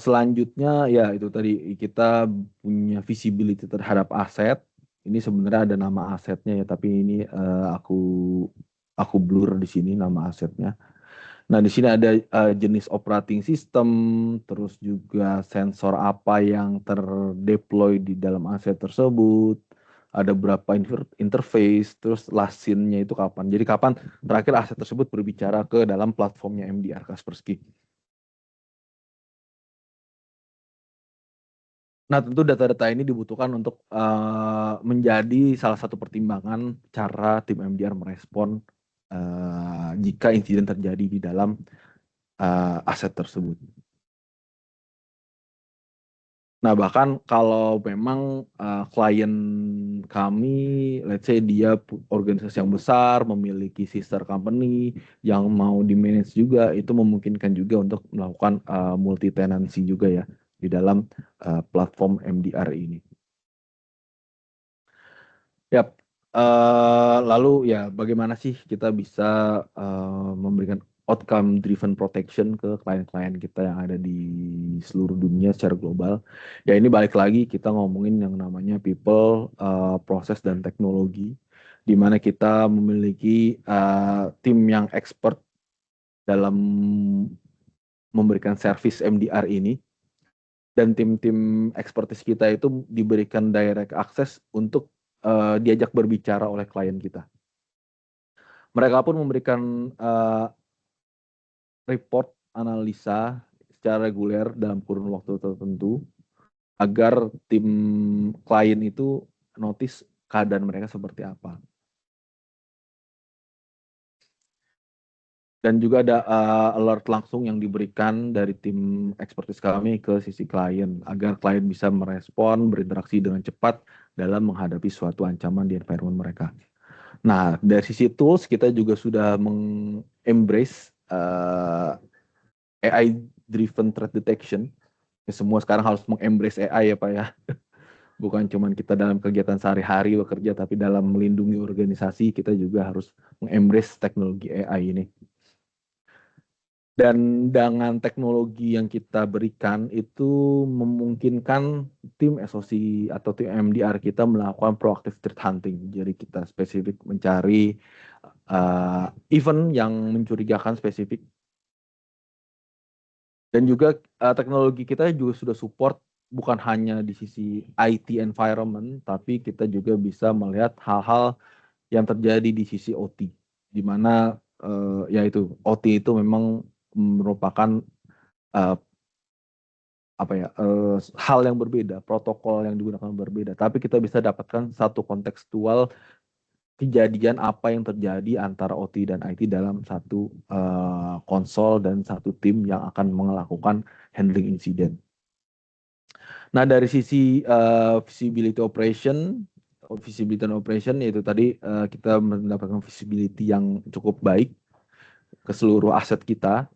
selanjutnya ya itu tadi kita punya visibility terhadap aset. Ini sebenarnya ada nama asetnya ya, tapi ini aku blur di sini nama asetnya. Nah, di sini ada jenis operating system, terus juga sensor apa yang terdeploy di dalam aset tersebut, ada berapa interface, terus last scene-nya itu kapan. Jadi kapan terakhir aset tersebut berbicara ke dalam platformnya MDR Kaspersky. Nah, tentu data-data ini dibutuhkan untuk menjadi salah satu pertimbangan cara tim MDR merespon jika insiden terjadi di dalam aset tersebut. Nah, bahkan kalau memang klien kami, let's say dia organisasi yang besar, memiliki sister company yang mau di-manage juga, itu memungkinkan juga untuk melakukan multi tenancy juga ya di dalam platform MDR ini. Yap. Lalu ya bagaimana sih kita bisa memberikan outcome driven protection ke klien-klien kita yang ada di seluruh dunia secara global. Ya ini balik lagi kita ngomongin yang namanya people, proses dan teknologi, di mana kita memiliki tim yang expert dalam memberikan service MDR ini, dan tim-tim expertise kita itu diberikan direct access untuk diajak berbicara oleh klien kita. Mereka pun memberikan report analisa secara reguler dalam kurun waktu tertentu agar tim klien itu notice keadaan mereka seperti apa. Dan juga ada alert langsung yang diberikan dari tim expertise kami ke sisi klien agar klien bisa merespon, berinteraksi dengan cepat dalam menghadapi suatu ancaman di environment mereka. Nah, dari sisi tools kita juga sudah embrace AI driven threat detection. Ya, semua sekarang harus mengembrace AI ya Pak ya. Bukan cuma kita dalam kegiatan sehari-hari bekerja, tapi dalam melindungi organisasi kita juga harus mengembrace teknologi AI ini. Dan dengan teknologi yang kita berikan itu memungkinkan tim SOC atau tim MDR kita melakukan proactive threat hunting. Jadi kita spesifik mencari event yang mencurigakan spesifik. Dan juga teknologi kita juga sudah support bukan hanya di sisi IT environment, tapi kita juga bisa melihat hal-hal yang terjadi di sisi OT, di mana yaitu OT itu memang merupakan hal yang berbeda, protokol yang digunakan berbeda, tapi kita bisa dapatkan satu kontekstual kejadian apa yang terjadi antara OT dan IT dalam satu konsol dan satu tim yang akan melakukan handling insiden. Nah, dari sisi visibility and operation yaitu tadi kita mendapatkan visibility yang cukup baik ke seluruh aset kita,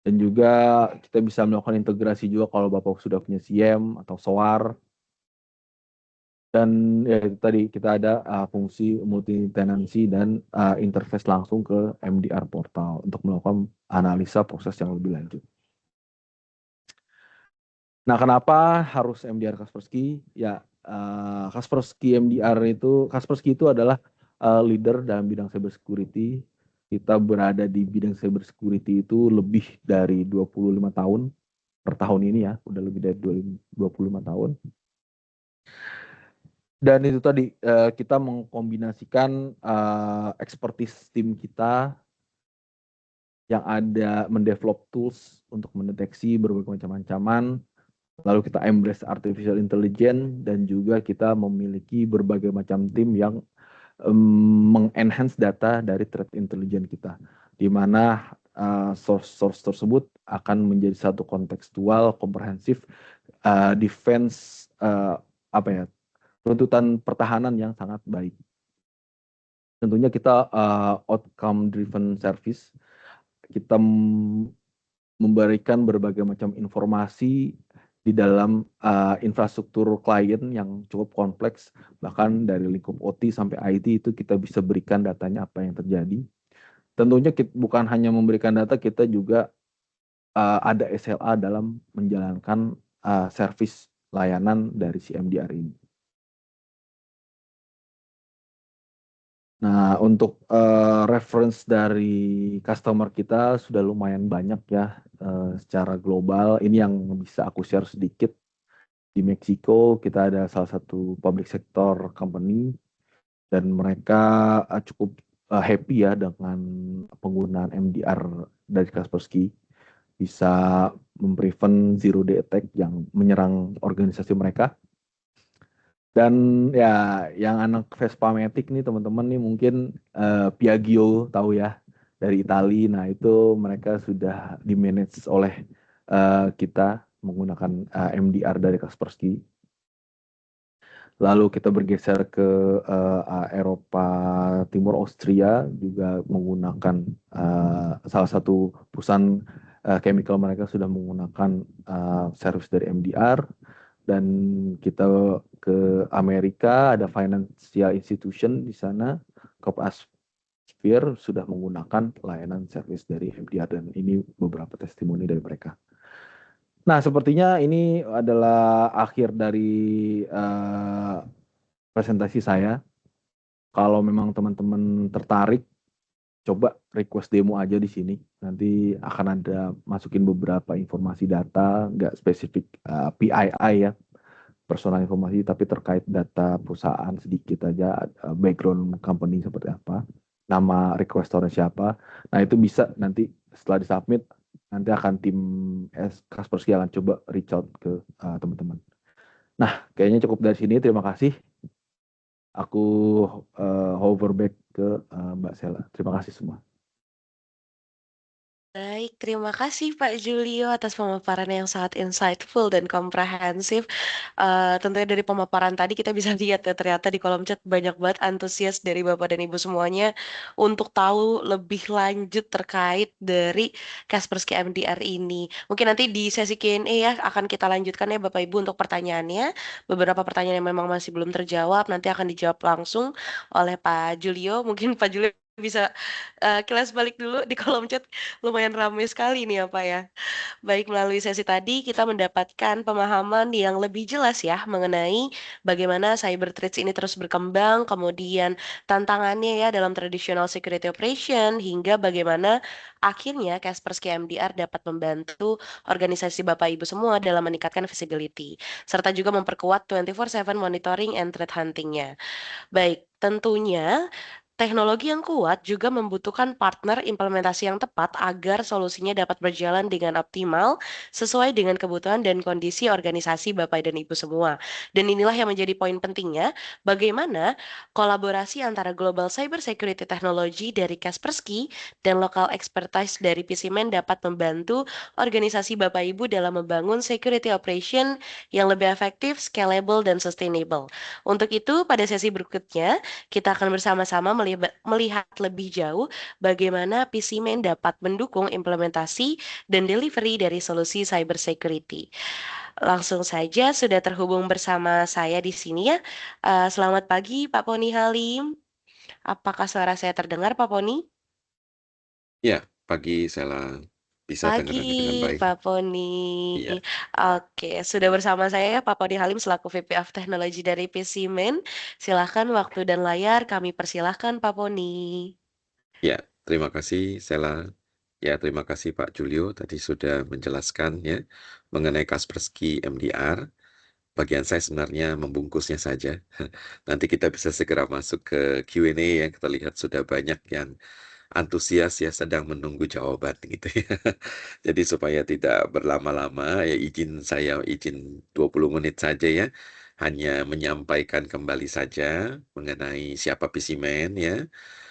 dan juga kita bisa melakukan integrasi juga kalau Bapak sudah punya SIEM atau SOAR. Dan ya itu tadi kita ada fungsi multi tenancy dan interface langsung ke MDR portal untuk melakukan analisa proses yang lebih lanjut. Nah, kenapa harus MDR Kaspersky? Ya, Kaspersky itu adalah leader dalam bidang cybersecurity. Kita berada di bidang cybersecurity itu lebih dari 25 tahun per tahun ini ya, udah lebih dari 25 tahun. Dan itu tadi kita mengkombinasikan expertise tim kita yang ada mendevelop tools untuk mendeteksi berbagai macam ancaman. Lalu kita embrace artificial intelligence dan juga kita memiliki berbagai macam tim yang mengenhance data dari threat intelligence kita, di mana source tersebut akan menjadi satu kontekstual, komprehensif defense tuntutan pertahanan yang sangat baik. Tentunya kita outcome driven service, kita memberikan berbagai macam informasi di dalam infrastruktur klien yang cukup kompleks, bahkan dari lingkup OT sampai IT itu kita bisa berikan datanya apa yang terjadi. Tentunya kita bukan hanya memberikan data, kita juga ada SLA dalam menjalankan service layanan dari si MDR ini. Nah, untuk reference dari customer kita sudah lumayan banyak ya secara global. Ini yang bisa aku share sedikit. Di Meksiko kita ada salah satu public sector company dan mereka cukup happy ya dengan penggunaan MDR dari Kaspersky. Bisa memprevent zero day attack yang menyerang organisasi mereka. Dan ya yang anak Vespa Matic nih teman-teman nih mungkin Piaggio tahu ya dari Italia. Nah itu mereka sudah di manage oleh kita menggunakan MDR dari Kaspersky. Lalu kita bergeser ke Eropa Timur, Austria juga menggunakan salah satu perusahaan chemical mereka sudah menggunakan service dari MDR. Dan kita ke Amerika, ada financial institution di sana, Sphere sudah menggunakan layanan service dari MDR, dan ini beberapa testimoni dari mereka. Nah, sepertinya ini adalah akhir dari presentasi saya. Kalau memang teman-teman tertarik, coba request demo aja di sini. Nanti akan ada masukin beberapa informasi data, nggak spesifik PII ya, personal informasi, tapi terkait data perusahaan sedikit aja, background company seperti apa, nama requestornya siapa. Nah, itu bisa nanti setelah disubmit, nanti akan tim Kaspersky akan coba reach out ke teman-teman. Nah, kayaknya cukup dari sini. Terima kasih. Aku hover back ke Mbak Sela. Terima kasih semua. Baik, terima kasih Pak Julio atas pemaparan yang sangat insightful dan komprehensif. Tentunya dari pemaparan tadi kita bisa lihat ya ternyata di kolom chat banyak banget antusias dari Bapak dan Ibu semuanya untuk tahu lebih lanjut terkait dari Kaspersky MDR ini. Mungkin nanti di sesi Q&A ya akan kita lanjutkan ya Bapak Ibu untuk pertanyaannya. Beberapa pertanyaan yang memang masih belum terjawab nanti akan dijawab langsung oleh Pak Julio. Mungkin Pak Julio bisa kilas balik dulu di kolom chat. Lumayan ramai sekali nih ya Pak ya. Baik, melalui sesi tadi kita mendapatkan pemahaman yang lebih jelas ya mengenai bagaimana cyber threats ini terus berkembang, kemudian tantangannya ya dalam traditional security operation, hingga bagaimana akhirnya Kaspersky MDR dapat membantu organisasi Bapak Ibu semua dalam meningkatkan visibility, serta juga memperkuat 24/7 monitoring and threat hunting-nya. Baik, tentunya teknologi yang kuat juga membutuhkan partner implementasi yang tepat agar solusinya dapat berjalan dengan optimal sesuai dengan kebutuhan dan kondisi organisasi Bapak dan Ibu semua. Dan inilah yang menjadi poin pentingnya, bagaimana kolaborasi antara Global Cyber Security Technology dari Kaspersky dan lokal expertise dari PCMan dapat membantu organisasi Bapak Ibu dalam membangun security operation yang lebih efektif, scalable, dan sustainable. Untuk itu, pada sesi berikutnya, kita akan bersama-sama melihat lebih jauh bagaimana PCMan dapat mendukung implementasi dan delivery dari solusi cyber security. Langsung saja sudah terhubung bersama saya di sini ya. Selamat pagi Pak Poni Halim. Apakah suara saya terdengar Pak Poni? Ya, pagi Sela bisa Pagi dengar dengan baik. Pak Poni. Iya, Oke, sudah bersama saya ya Pak Poni Halim selaku VP of Technology dari PCMan. Silahkan waktu dan layar kami persilahkan Pak Poni. ya, terima kasih Sela. Ya, terima kasih Pak Julio tadi sudah menjelaskan ya mengenai Kaspersky MDR. Bagian saya sebenarnya membungkusnya saja. Nanti kita bisa segera masuk ke Q&A yang kita lihat sudah banyak yang antusias ya sedang menunggu jawaban gitu ya. Jadi supaya tidak berlama-lama ya izin 20 menit saja ya. Hanya menyampaikan kembali saja mengenai siapa Pisimen ya.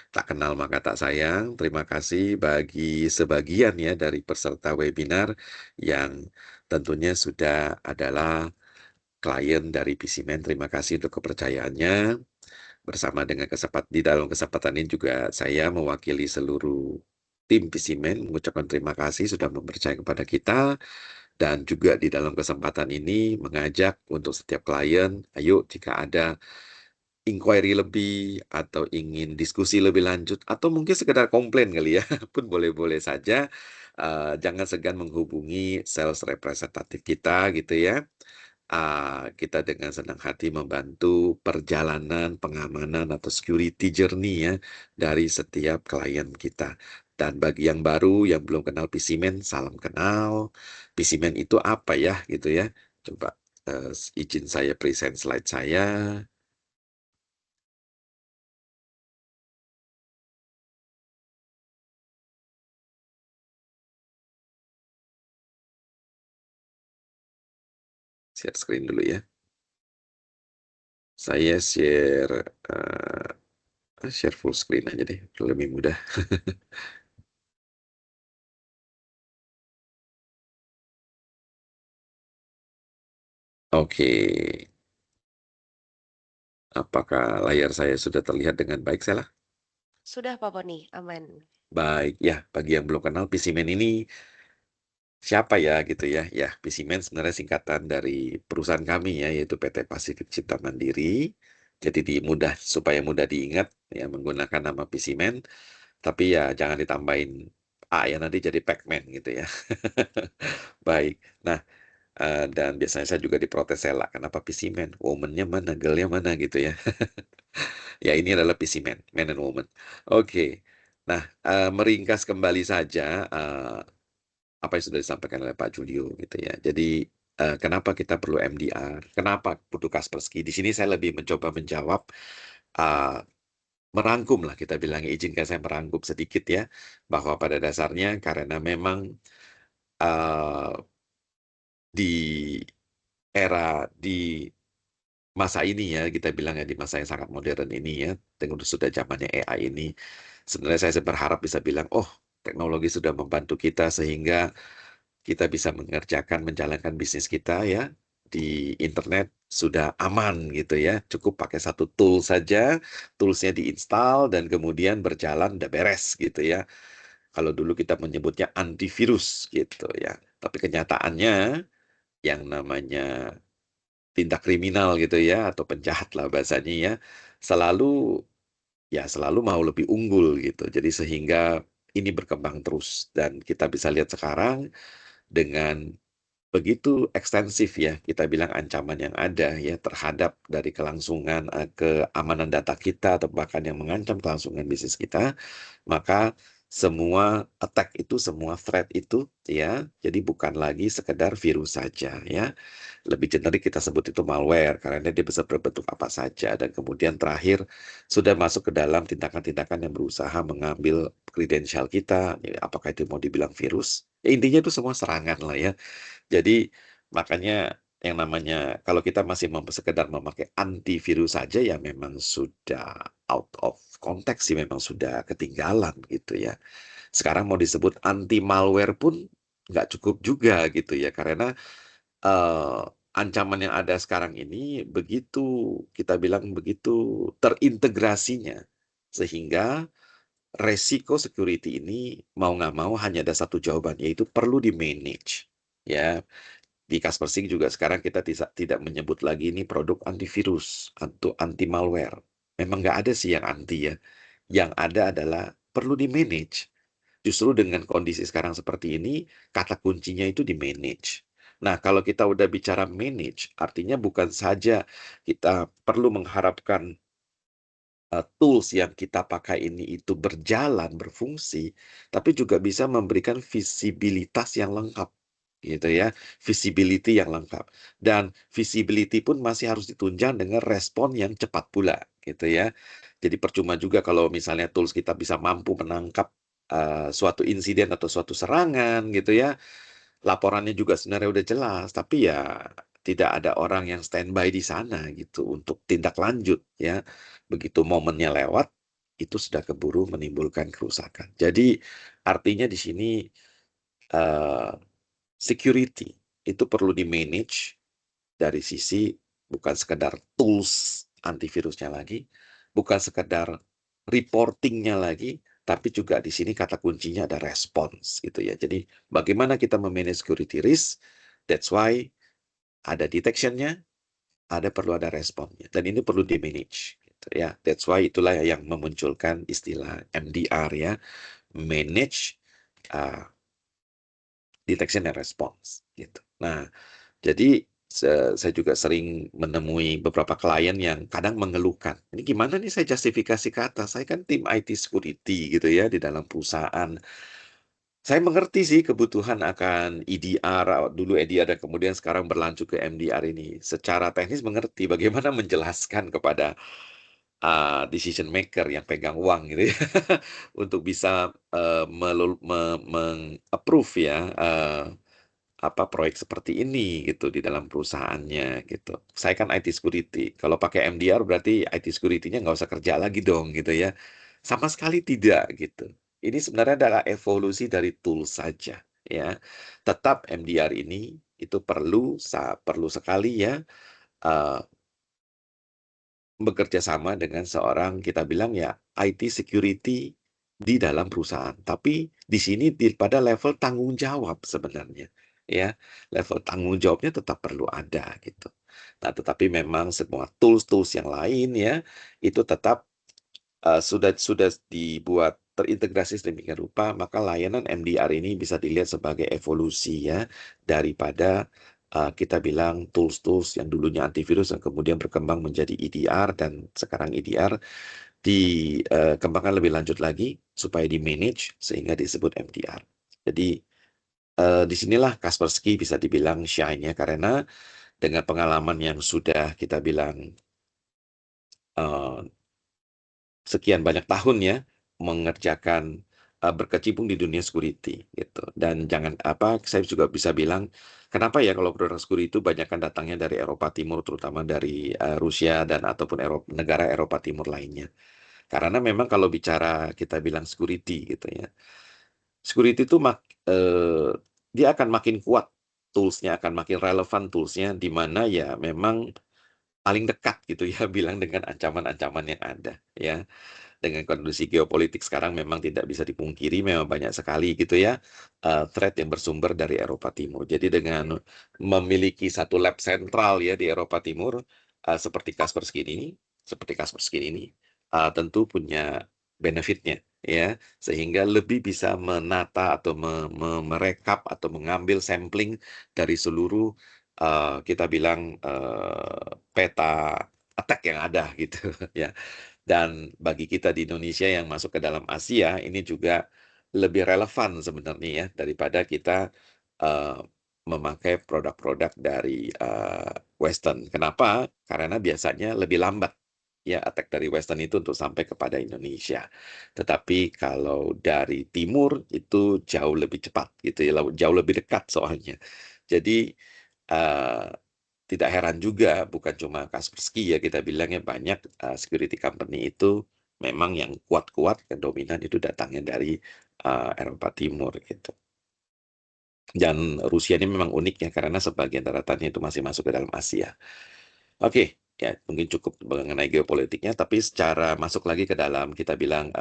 Tak kenal maka tak sayang. Terima kasih bagi sebagian ya dari peserta webinar yang tentunya sudah adalah klien dari Pisimen. Terima kasih untuk kepercayaannya. Bersama dengan di dalam kesempatan ini juga saya mewakili seluruh tim Pisimen mengucapkan terima kasih sudah mempercayai kepada kita, dan juga di dalam kesempatan ini mengajak untuk setiap klien, ayo jika ada inquiry lebih atau ingin diskusi lebih lanjut atau mungkin sekedar komplain kali ya pun boleh-boleh saja. Jangan segan menghubungi sales representatif kita gitu ya. Kita dengan senang hati membantu perjalanan pengamanan atau security journey ya dari setiap klien kita. Dan bagi yang baru yang belum kenal PCMan, salam kenal. PCMan itu apa ya gitu ya. Coba izin saya present slide saya. Share screen dulu ya. Saya share full screen aja deh, lebih mudah. Oke, apakah layar saya sudah terlihat dengan baik, Sela? Sudah Pak Boni, aman. Baik, ya, bagi yang belum kenal Pisimen ini siapa ya gitu ya. Ya, Pisimen sebenarnya singkatan dari perusahaan kami ya, yaitu PT Pasifik Cipta Mandiri. Jadi supaya mudah diingat ya menggunakan nama Pisimen, tapi ya jangan ditambahin A ya nanti jadi Pac-Man gitu ya. Baik. Nah, dan biasanya saya juga diprotes Sela, kenapa Pisimen? Woman-nya mana, girl-nya mana gitu ya. Ya, ini adalah Pisimen, man and woman. Oke. Nah, meringkas kembali saja apa yang sudah disampaikan oleh Pak Julio gitu ya. Jadi kenapa kita perlu MDR? Kenapa butuh Kaspersky? Di sini saya lebih mencoba menjawab uh, merangkum lah kita bilang, izinkan saya merangkum sedikit ya, bahwa pada dasarnya karena memang uh, di di masa ini ya, kita bilang ya di masa yang sangat modern ini ya, dengan sudah zamannya AI ini, sebenarnya saya berharap bisa bilang, oh teknologi sudah membantu kita sehingga kita bisa menjalankan bisnis kita ya di internet sudah aman gitu ya. Cukup pakai satu tool saja, toolsnya diinstal dan kemudian berjalan udah beres gitu ya. Kalau dulu kita menyebutnya antivirus gitu ya. Tapi kenyataannya yang namanya tindak kriminal gitu ya atau penjahat lah bahasanya ya selalu selalu mau lebih unggul gitu. Jadi sehingga ini berkembang terus dan kita bisa lihat sekarang dengan begitu ekstensif ya kita bilang ancaman yang ada ya terhadap dari kelangsungan keamanan data kita atau bahkan yang mengancam kelangsungan bisnis kita, maka semua attack itu, semua threat itu ya, jadi bukan lagi sekedar virus saja ya. Lebih generik kita sebut itu malware karena dia bisa berbentuk apa saja dan kemudian terakhir sudah masuk ke dalam tindakan-tindakan yang berusaha mengambil kredensial kita, ya, apakah itu mau dibilang virus? Ya, intinya itu semua serangan lah ya. Jadi makanya yang namanya kalau kita masih sekedar memakai antivirus saja ya memang sudah out of konteks sih, memang sudah ketinggalan gitu ya. Sekarang mau disebut anti malware pun nggak cukup juga gitu ya karena eh, ancaman yang ada sekarang ini begitu kita bilang begitu terintegrasinya sehingga resiko security ini mau nggak mau hanya ada satu jawaban yaitu perlu di manage ya. Di Kaspersky juga sekarang kita tidak menyebut lagi ini produk antivirus atau anti malware. Memang nggak ada sih yang anti ya. Yang ada adalah perlu di manage. Justru dengan kondisi sekarang seperti ini, kata kuncinya itu di manage. Nah, kalau kita udah bicara manage, artinya bukan saja kita perlu mengharapkan tools yang kita pakai ini itu berjalan, berfungsi, tapi juga bisa memberikan visibilitas yang lengkap, gitu ya, visibility yang lengkap. Dan visibility pun masih harus ditunjang dengan respon yang cepat pula, gitu ya. Jadi percuma juga kalau misalnya tools kita bisa mampu menangkap suatu insiden atau suatu serangan, gitu ya. Laporannya juga sebenarnya udah jelas, tapi ya tidak ada orang yang standby di sana gitu untuk tindak lanjut ya. Begitu momennya lewat, itu sudah keburu menimbulkan kerusakan. Jadi artinya di sini eh, security itu perlu di manage dari sisi bukan sekedar tools antivirusnya lagi, bukan sekedar reportingnya lagi, tapi juga di sini kata kuncinya ada response gitu ya. Jadi bagaimana kita memanage security risk, that's why ada detectionnya, perlu ada responnya, dan ini perlu di manage. Gitu ya, that's why itulah yang memunculkan istilah MDR ya, manage uh, detection and response gitu. Nah, jadi saya juga sering menemui beberapa klien yang kadang mengeluhkan, ini gimana nih saya justifikasi ke atas, saya kan tim IT security gitu ya di dalam perusahaan. Saya mengerti sih kebutuhan akan EDR, dulu EDR dan kemudian sekarang berlanjut ke MDR ini. Secara teknis mengerti bagaimana menjelaskan kepada decision maker yang pegang uang gitu ya, untuk bisa meng-approve ya proyek seperti ini gitu di dalam perusahaannya gitu. Saya kan IT security. Kalau pakai MDR berarti IT security-nya nggak usah kerja lagi dong gitu ya. Sama sekali tidak gitu. Ini sebenarnya adalah evolusi dari tool saja. ya. Tetap MDR ini itu perlu sekali ya eh, bekerja sama dengan seorang kita bilang ya IT security di dalam perusahaan. Tapi di sini pada level tanggung jawab sebenarnya ya. Level tanggung jawabnya tetap perlu ada gitu. Nah, tetapi memang semua tools-tools yang lain ya itu tetap sudah dibuat terintegrasi sedemikian rupa, maka layanan MDR ini bisa dilihat sebagai evolusi ya daripada kita bilang tools-tools yang dulunya antivirus yang kemudian berkembang menjadi EDR dan sekarang EDR dikembangkan lebih lanjut lagi supaya di manage sehingga disebut MDR. Jadi disinilah Kaspersky bisa dibilang shine-nya karena dengan pengalaman yang sudah kita bilang eh, sekian banyak tahun ya mengerjakan berkecimpung di dunia security gitu. Dan jangan saya juga bisa bilang kenapa ya kalau produk security itu banyak kan datangnya dari Eropa Timur terutama dari Rusia dan ataupun negara Eropa Timur lainnya. Karena memang kalau bicara kita bilang security gitu ya. Security itu dia akan makin kuat toolsnya akan makin relevan toolsnya di mana ya memang paling dekat gitu ya bilang dengan ancaman-ancaman yang ada ya dengan kondisi geopolitik sekarang memang tidak bisa dipungkiri memang banyak sekali gitu ya threat yang bersumber dari Eropa Timur. Jadi dengan memiliki satu lab sentral ya di Eropa Timur seperti Kaspersky ini tentu punya benefitnya ya sehingga lebih bisa menata atau merekap atau mengambil sampling dari seluruh kita bilang peta attack yang ada gitu ya. Dan bagi kita di Indonesia yang masuk ke dalam Asia, ini juga lebih relevan sebenarnya ya daripada kita eh, memakai produk-produk dari Western. Kenapa? Karena biasanya lebih lambat ya attack dari Western itu untuk sampai kepada Indonesia. Tetapi kalau dari Timur itu jauh lebih cepat gitu ya, jauh lebih dekat soalnya. Jadi eh, tidak heran juga, bukan cuma Kaspersky ya kita bilangnya banyak security company itu memang yang kuat-kuat yang dominan itu datangnya dari Eropa Timur gitu. Dan Rusia ini memang unik ya karena sebagian daratannya itu masih masuk ke dalam Asia. Oke, ya mungkin cukup mengenai geopolitiknya, tapi secara masuk lagi ke dalam kita bilang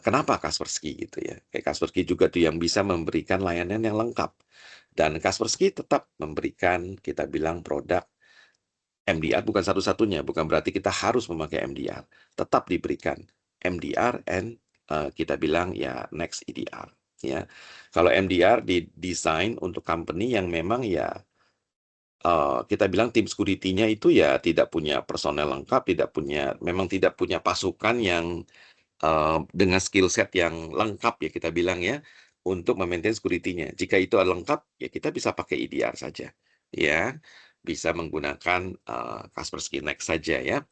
kenapa Kaspersky gitu ya. Kayak Kaspersky juga tuh yang bisa memberikan layanan yang lengkap. Dan Kaspersky tetap memberikan kita bilang produk MDR bukan satu-satunya, bukan berarti kita harus memakai MDR. Tetap diberikan MDR and kita bilang ya next EDR. Ya, kalau MDR didesain untuk company yang memang ya kita bilang tim security-nya itu ya tidak punya personel lengkap, memang tidak punya pasukan yang dengan skill set yang lengkap ya kita bilang ya untuk memaintain security-nya. Jika itu lengkap ya kita bisa pakai EDR saja ya. Bisa menggunakan Kaspersky Next saja ya.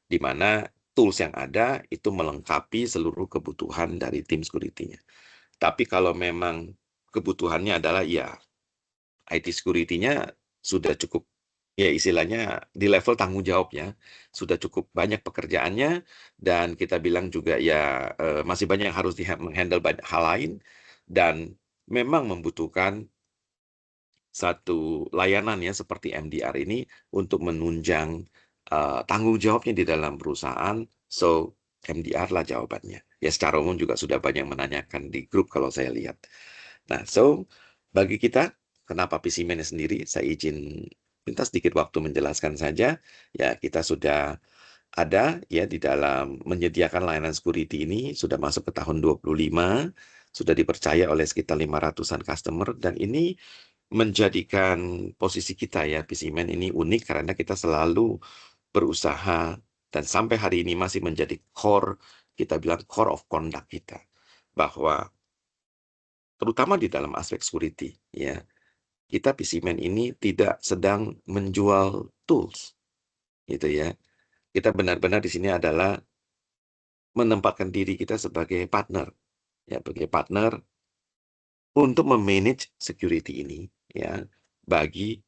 Di mana tools yang ada itu melengkapi seluruh kebutuhan dari tim security-nya. Tapi kalau memang kebutuhannya adalah ya IT security-nya sudah cukup ya istilahnya di level tanggung jawabnya sudah cukup banyak pekerjaannya dan kita bilang juga ya masih banyak yang harus menghandle banyak hal lain dan memang membutuhkan satu layanan ya seperti MDR ini untuk menunjang tanggung jawabnya di dalam perusahaan. So MDR lah jawabannya. Ya secara umum juga sudah banyak menanyakan di grup kalau saya lihat. Nah, so bagi kita, kenapa PCMan sendiri, saya izin minta sedikit waktu menjelaskan saja. Ya, kita sudah ada ya di dalam menyediakan layanan security ini sudah masuk ke tahun 25, sudah dipercaya oleh sekitar 500-an customer dan ini menjadikan posisi kita ya PCMan ini unik karena kita selalu berusaha dan sampai hari ini masih menjadi core, kita bilang core of conduct kita. Bahwa terutama di dalam aspek security ya kita PCMan ini tidak sedang menjual tools gitu ya kita benar-benar di sini adalah menempatkan diri kita sebagai partner ya sebagai partner untuk memanage security ini ya bagi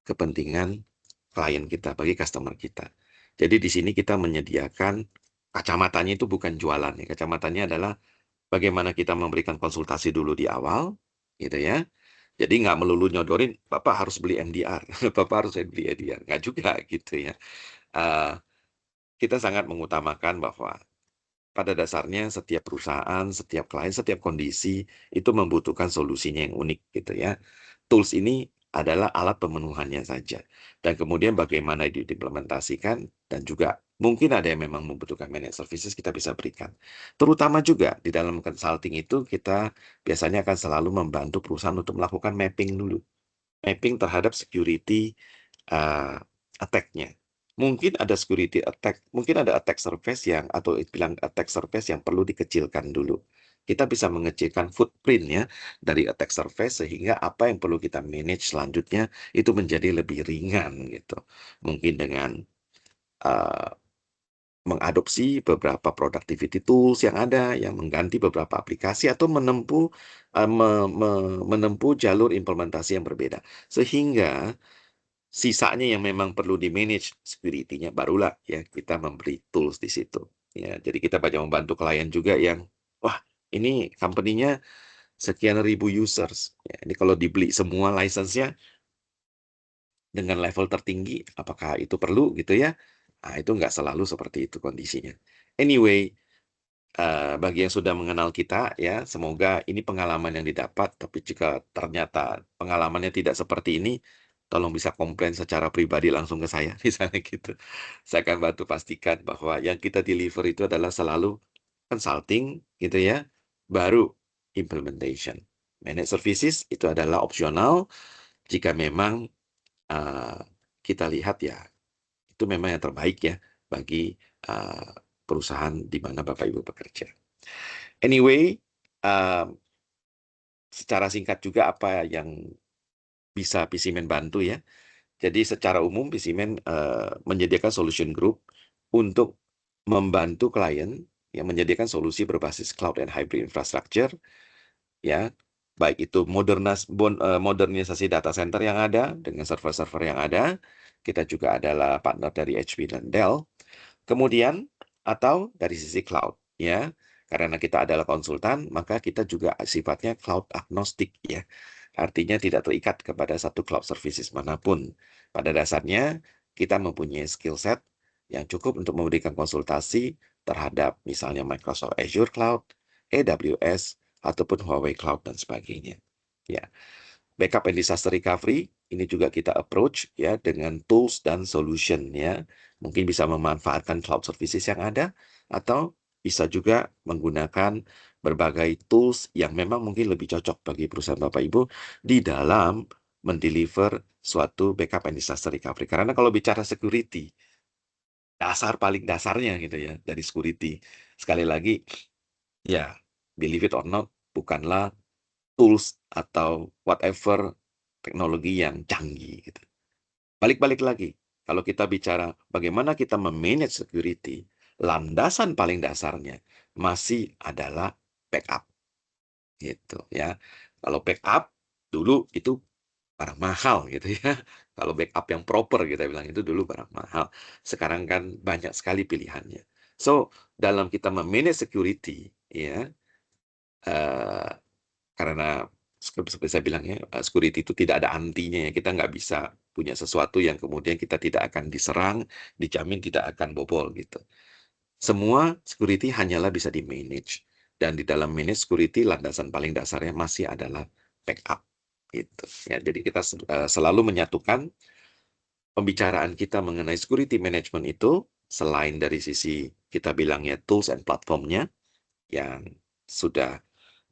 kepentingan klien kita bagi customer kita jadi di sini kita menyediakan kacamatanya itu bukan jualan ya kacamatanya adalah bagaimana kita memberikan konsultasi dulu di awal, gitu ya. Jadi nggak melulu nyodorin, Bapak harus beli MDR, Bapak harus beli MDR. Nggak juga gitu ya. Eh, kita sangat mengutamakan bahwa pada dasarnya setiap perusahaan, setiap klien, setiap kondisi itu membutuhkan solusinya yang unik gitu ya. Tools ini adalah alat pemenuhannya saja. Dan kemudian bagaimana diimplementasikan dan juga mungkin ada yang memang membutuhkan managed services kita bisa berikan. Terutama juga di dalam consulting itu kita biasanya akan selalu membantu perusahaan untuk melakukan mapping dulu. Mapping terhadap security uh, attack-nya. Mungkin ada security attack, mungkin ada attack surface yang atau bilang attack surface yang perlu dikecilkan dulu. Kita bisa mengecilkan footprint ya dari attack surface sehingga apa yang perlu kita manage selanjutnya itu menjadi lebih ringan gitu. Mungkin dengan uh, mengadopsi beberapa productivity tools yang ada yang mengganti beberapa aplikasi atau menempuh jalur implementasi yang berbeda sehingga sisanya yang memang perlu di-manage security-nya barulah ya kita memberi tools di situ. Ya, jadi kita banyak membantu klien juga yang wah, ini company-nya sekian ribu users. Ya, ini kalau dibeli semua license-nya dengan level tertinggi, apakah itu perlu gitu ya? Nah, itu nggak selalu seperti itu kondisinya. Anyway, bagi yang sudah mengenal kita ya, semoga ini pengalaman yang didapat, tapi jika ternyata pengalamannya tidak seperti ini, tolong bisa komplain secara pribadi langsung ke saya, misalnya gitu. Saya akan bantu pastikan bahwa yang kita deliver itu adalah selalu consulting gitu ya, baru implementation. Managed services itu adalah opsional jika memang uh, kita lihat ya, itu memang yang terbaik ya bagi uh, perusahaan di mana Bapak Ibu bekerja. Anyway, secara singkat juga apa yang bisa Pisimen bantu ya. Jadi secara umum Pisimen menyediakan solution group untuk membantu klien yang menyediakan solusi berbasis cloud and hybrid infrastructure ya. Baik itu modernisasi data center yang ada dengan server-server yang ada. Kita juga adalah partner dari HP dan Dell. Kemudian atau dari sisi cloud ya. Karena kita adalah konsultan, maka kita juga sifatnya cloud agnostik ya. Artinya tidak terikat kepada satu cloud services manapun. Pada dasarnya kita mempunyai skill set yang cukup untuk memberikan konsultasi terhadap misalnya Microsoft Azure Cloud, AWS, ataupun Huawei Cloud dan sebagainya. Ya. Backup and disaster recovery ini juga kita approach ya dengan tools dan solution ya. Mungkin bisa memanfaatkan cloud services yang ada atau bisa juga menggunakan berbagai tools yang memang mungkin lebih cocok bagi perusahaan Bapak Ibu di dalam mendeliver suatu backup and disaster recovery. Karena kalau bicara security, paling dasarnya gitu ya dari security. Sekali lagi, ya believe it or not, bukanlah tools atau whatever teknologi yang canggih gitu. Balik-balik lagi, kalau kita bicara bagaimana kita memanage security, landasan paling dasarnya masih adalah backup gitu ya. Kalau backup dulu itu barang mahal gitu ya. Kalau backup yang proper kita bilang itu dulu barang mahal. Sekarang kan banyak sekali pilihannya. So, dalam kita memanage security ya, eh, karena seperti saya bilang ya, security itu tidak ada antinya ya. Kita nggak bisa punya sesuatu yang kemudian kita tidak akan diserang, dijamin tidak akan bobol gitu. Semua security hanyalah bisa di-manage. Dan di dalam manage security, landasan paling dasarnya masih adalah backup. Gitu. Ya, jadi kita selalu menyatukan pembicaraan kita mengenai security management itu, selain dari sisi kita bilangnya tools and platformnya, yang sudah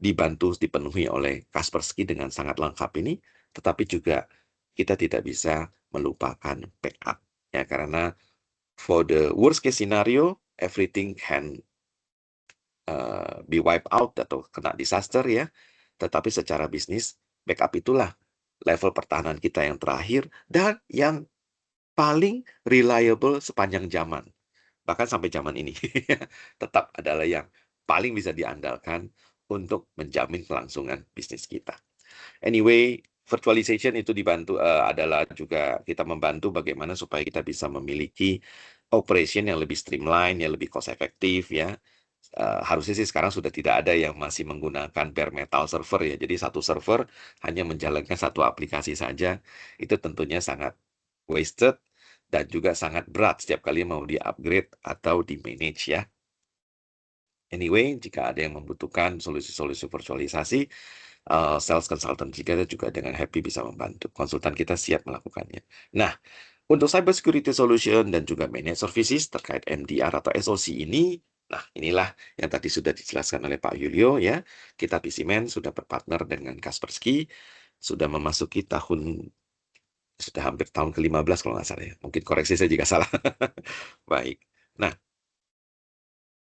dipenuhi oleh Kaspersky dengan sangat lengkap ini, tetapi juga kita tidak bisa melupakan backup. Ya, karena for the worst case scenario, everything can be wiped out atau kena disaster ya. Tetapi secara bisnis, backup itulah level pertahanan kita yang terakhir dan yang paling reliable sepanjang zaman. Bahkan sampai zaman ini. Tetap adalah yang paling bisa diandalkan untuk menjamin kelangsungan bisnis kita. Anyway, virtualization itu dibantu adalah juga kita membantu bagaimana supaya kita bisa memiliki operation yang lebih streamline, yang lebih cost efektif ya. Harusnya sih sekarang sudah tidak ada yang masih menggunakan bare metal server ya. Jadi satu server hanya menjalankan satu aplikasi saja. Itu tentunya sangat wasted dan juga sangat berat setiap kali mau di-upgrade atau di-manage ya. Anyway, jika ada yang membutuhkan solusi-solusi virtualisasi, sales consultant kita juga dengan happy bisa membantu. Konsultan kita siap melakukannya. Nah, untuk cyber security solution dan juga managed services terkait MDR atau SOC ini, nah inilah yang tadi sudah dijelaskan oleh Pak Yulio ya. Kita PCMan sudah berpartner dengan Kaspersky, sudah memasuki sudah hampir tahun ke-15 kalau nggak salah ya. Mungkin koreksi saya jika salah. Baik. Nah,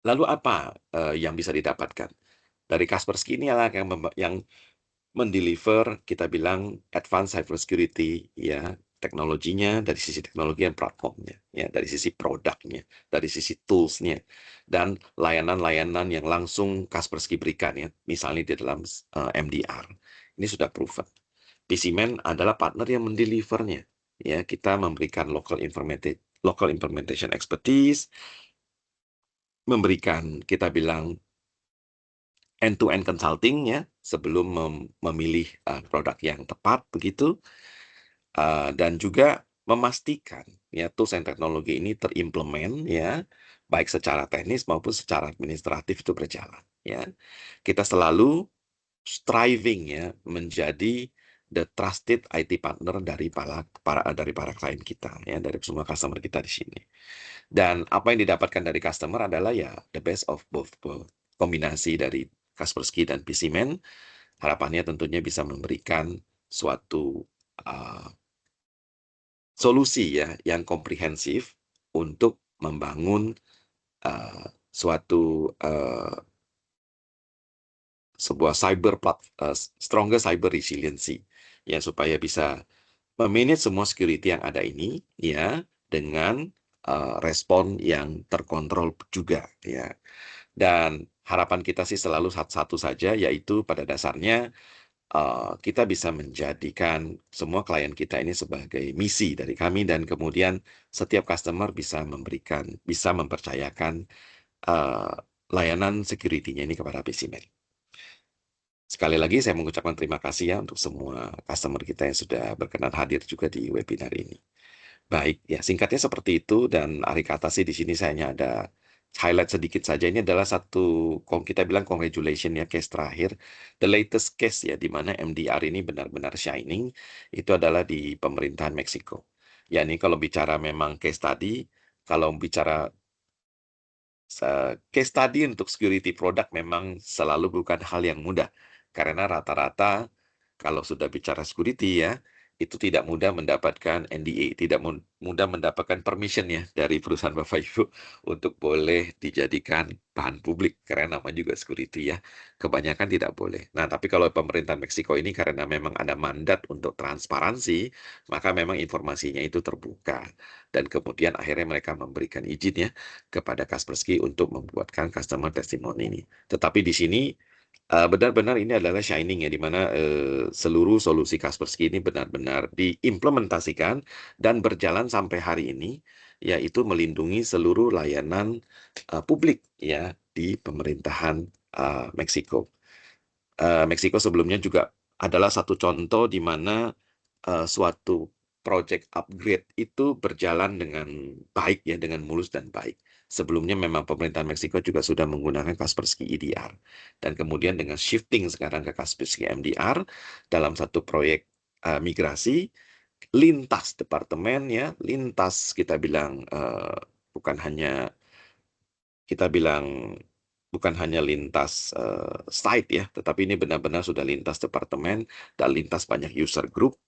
lalu apa yang bisa didapatkan? Dari Kaspersky ini adalah yang mendeliver kita bilang advanced cybersecurity ya, teknologinya dari sisi teknologi dan platformnya ya, dari sisi produknya, dari sisi toolsnya, dan layanan-layanan yang langsung Kaspersky berikan ya, misalnya di dalam MDR ini sudah proven. PCMan adalah partner yang mendelivernya ya, kita memberikan local implementation expertise, memberikan kita bilang end-to-end consulting ya sebelum memilih produk yang tepat begitu. Dan juga memastikan ya tools dan teknologi ini terimplement ya baik secara teknis maupun secara administratif itu berjalan ya. Kita selalu striving ya menjadi the trusted IT partner dari para klien kita ya, dari semua customer kita di sini. Dan apa yang didapatkan dari customer adalah ya the best of both world. Kombinasi dari Kaspersky dan PCMan, harapannya tentunya bisa memberikan suatu solusi ya yang komprehensif untuk membangun suatu sebuah stronger cyber resiliency ya, supaya bisa memanage semua security yang ada ini ya dengan respon yang terkontrol juga ya. Dan harapan kita sih selalu satu saja, yaitu pada dasarnya kita bisa menjadikan semua klien kita ini sebagai misi dari kami, dan kemudian setiap customer bisa mempercayakan layanan security-nya ini kepada PCMan. Sekali lagi saya mengucapkan terima kasih ya untuk semua customer kita yang sudah berkenan hadir juga di webinar ini. Baik, ya singkatnya seperti itu, dan akhir kata sih di sini saya hanya ada highlight sedikit saja. Ini adalah satu, kita bilang congratulation ya, case terakhir, the latest case ya, di mana MDR ini benar-benar shining, itu adalah di pemerintahan Meksiko. Ya ini kalau bicara memang case tadi, kalau bicara case study untuk security product memang selalu bukan hal yang mudah. Karena rata-rata kalau sudah bicara security ya, itu tidak mudah mendapatkan NDA, tidak mudah mendapatkan permission ya dari perusahaan Bapak Ibu untuk boleh dijadikan bahan publik, karena nama juga security ya. Kebanyakan tidak boleh. Nah, tapi kalau pemerintah Meksiko ini karena memang ada mandat untuk transparansi, maka memang informasinya itu terbuka. Dan kemudian akhirnya mereka memberikan izin ya kepada Kaspersky untuk membuatkan customer testimoni ini. Tetapi di sini benar-benar ini adalah shining ya, di mana seluruh solusi Kaspersky ini benar-benar diimplementasikan dan berjalan sampai hari ini, yaitu melindungi seluruh layanan publik ya di pemerintahan Meksiko. Meksiko sebelumnya juga adalah satu contoh di mana suatu project upgrade itu berjalan dengan baik ya, dengan mulus dan baik. Sebelumnya memang pemerintahan Meksiko juga sudah menggunakan Kaspersky EDR, dan kemudian dengan shifting sekarang ke Kaspersky MDR dalam satu proyek migrasi lintas departemen ya, lintas kita bilang bukan hanya lintas site ya, tetapi ini benar-benar sudah lintas departemen dan lintas banyak user group.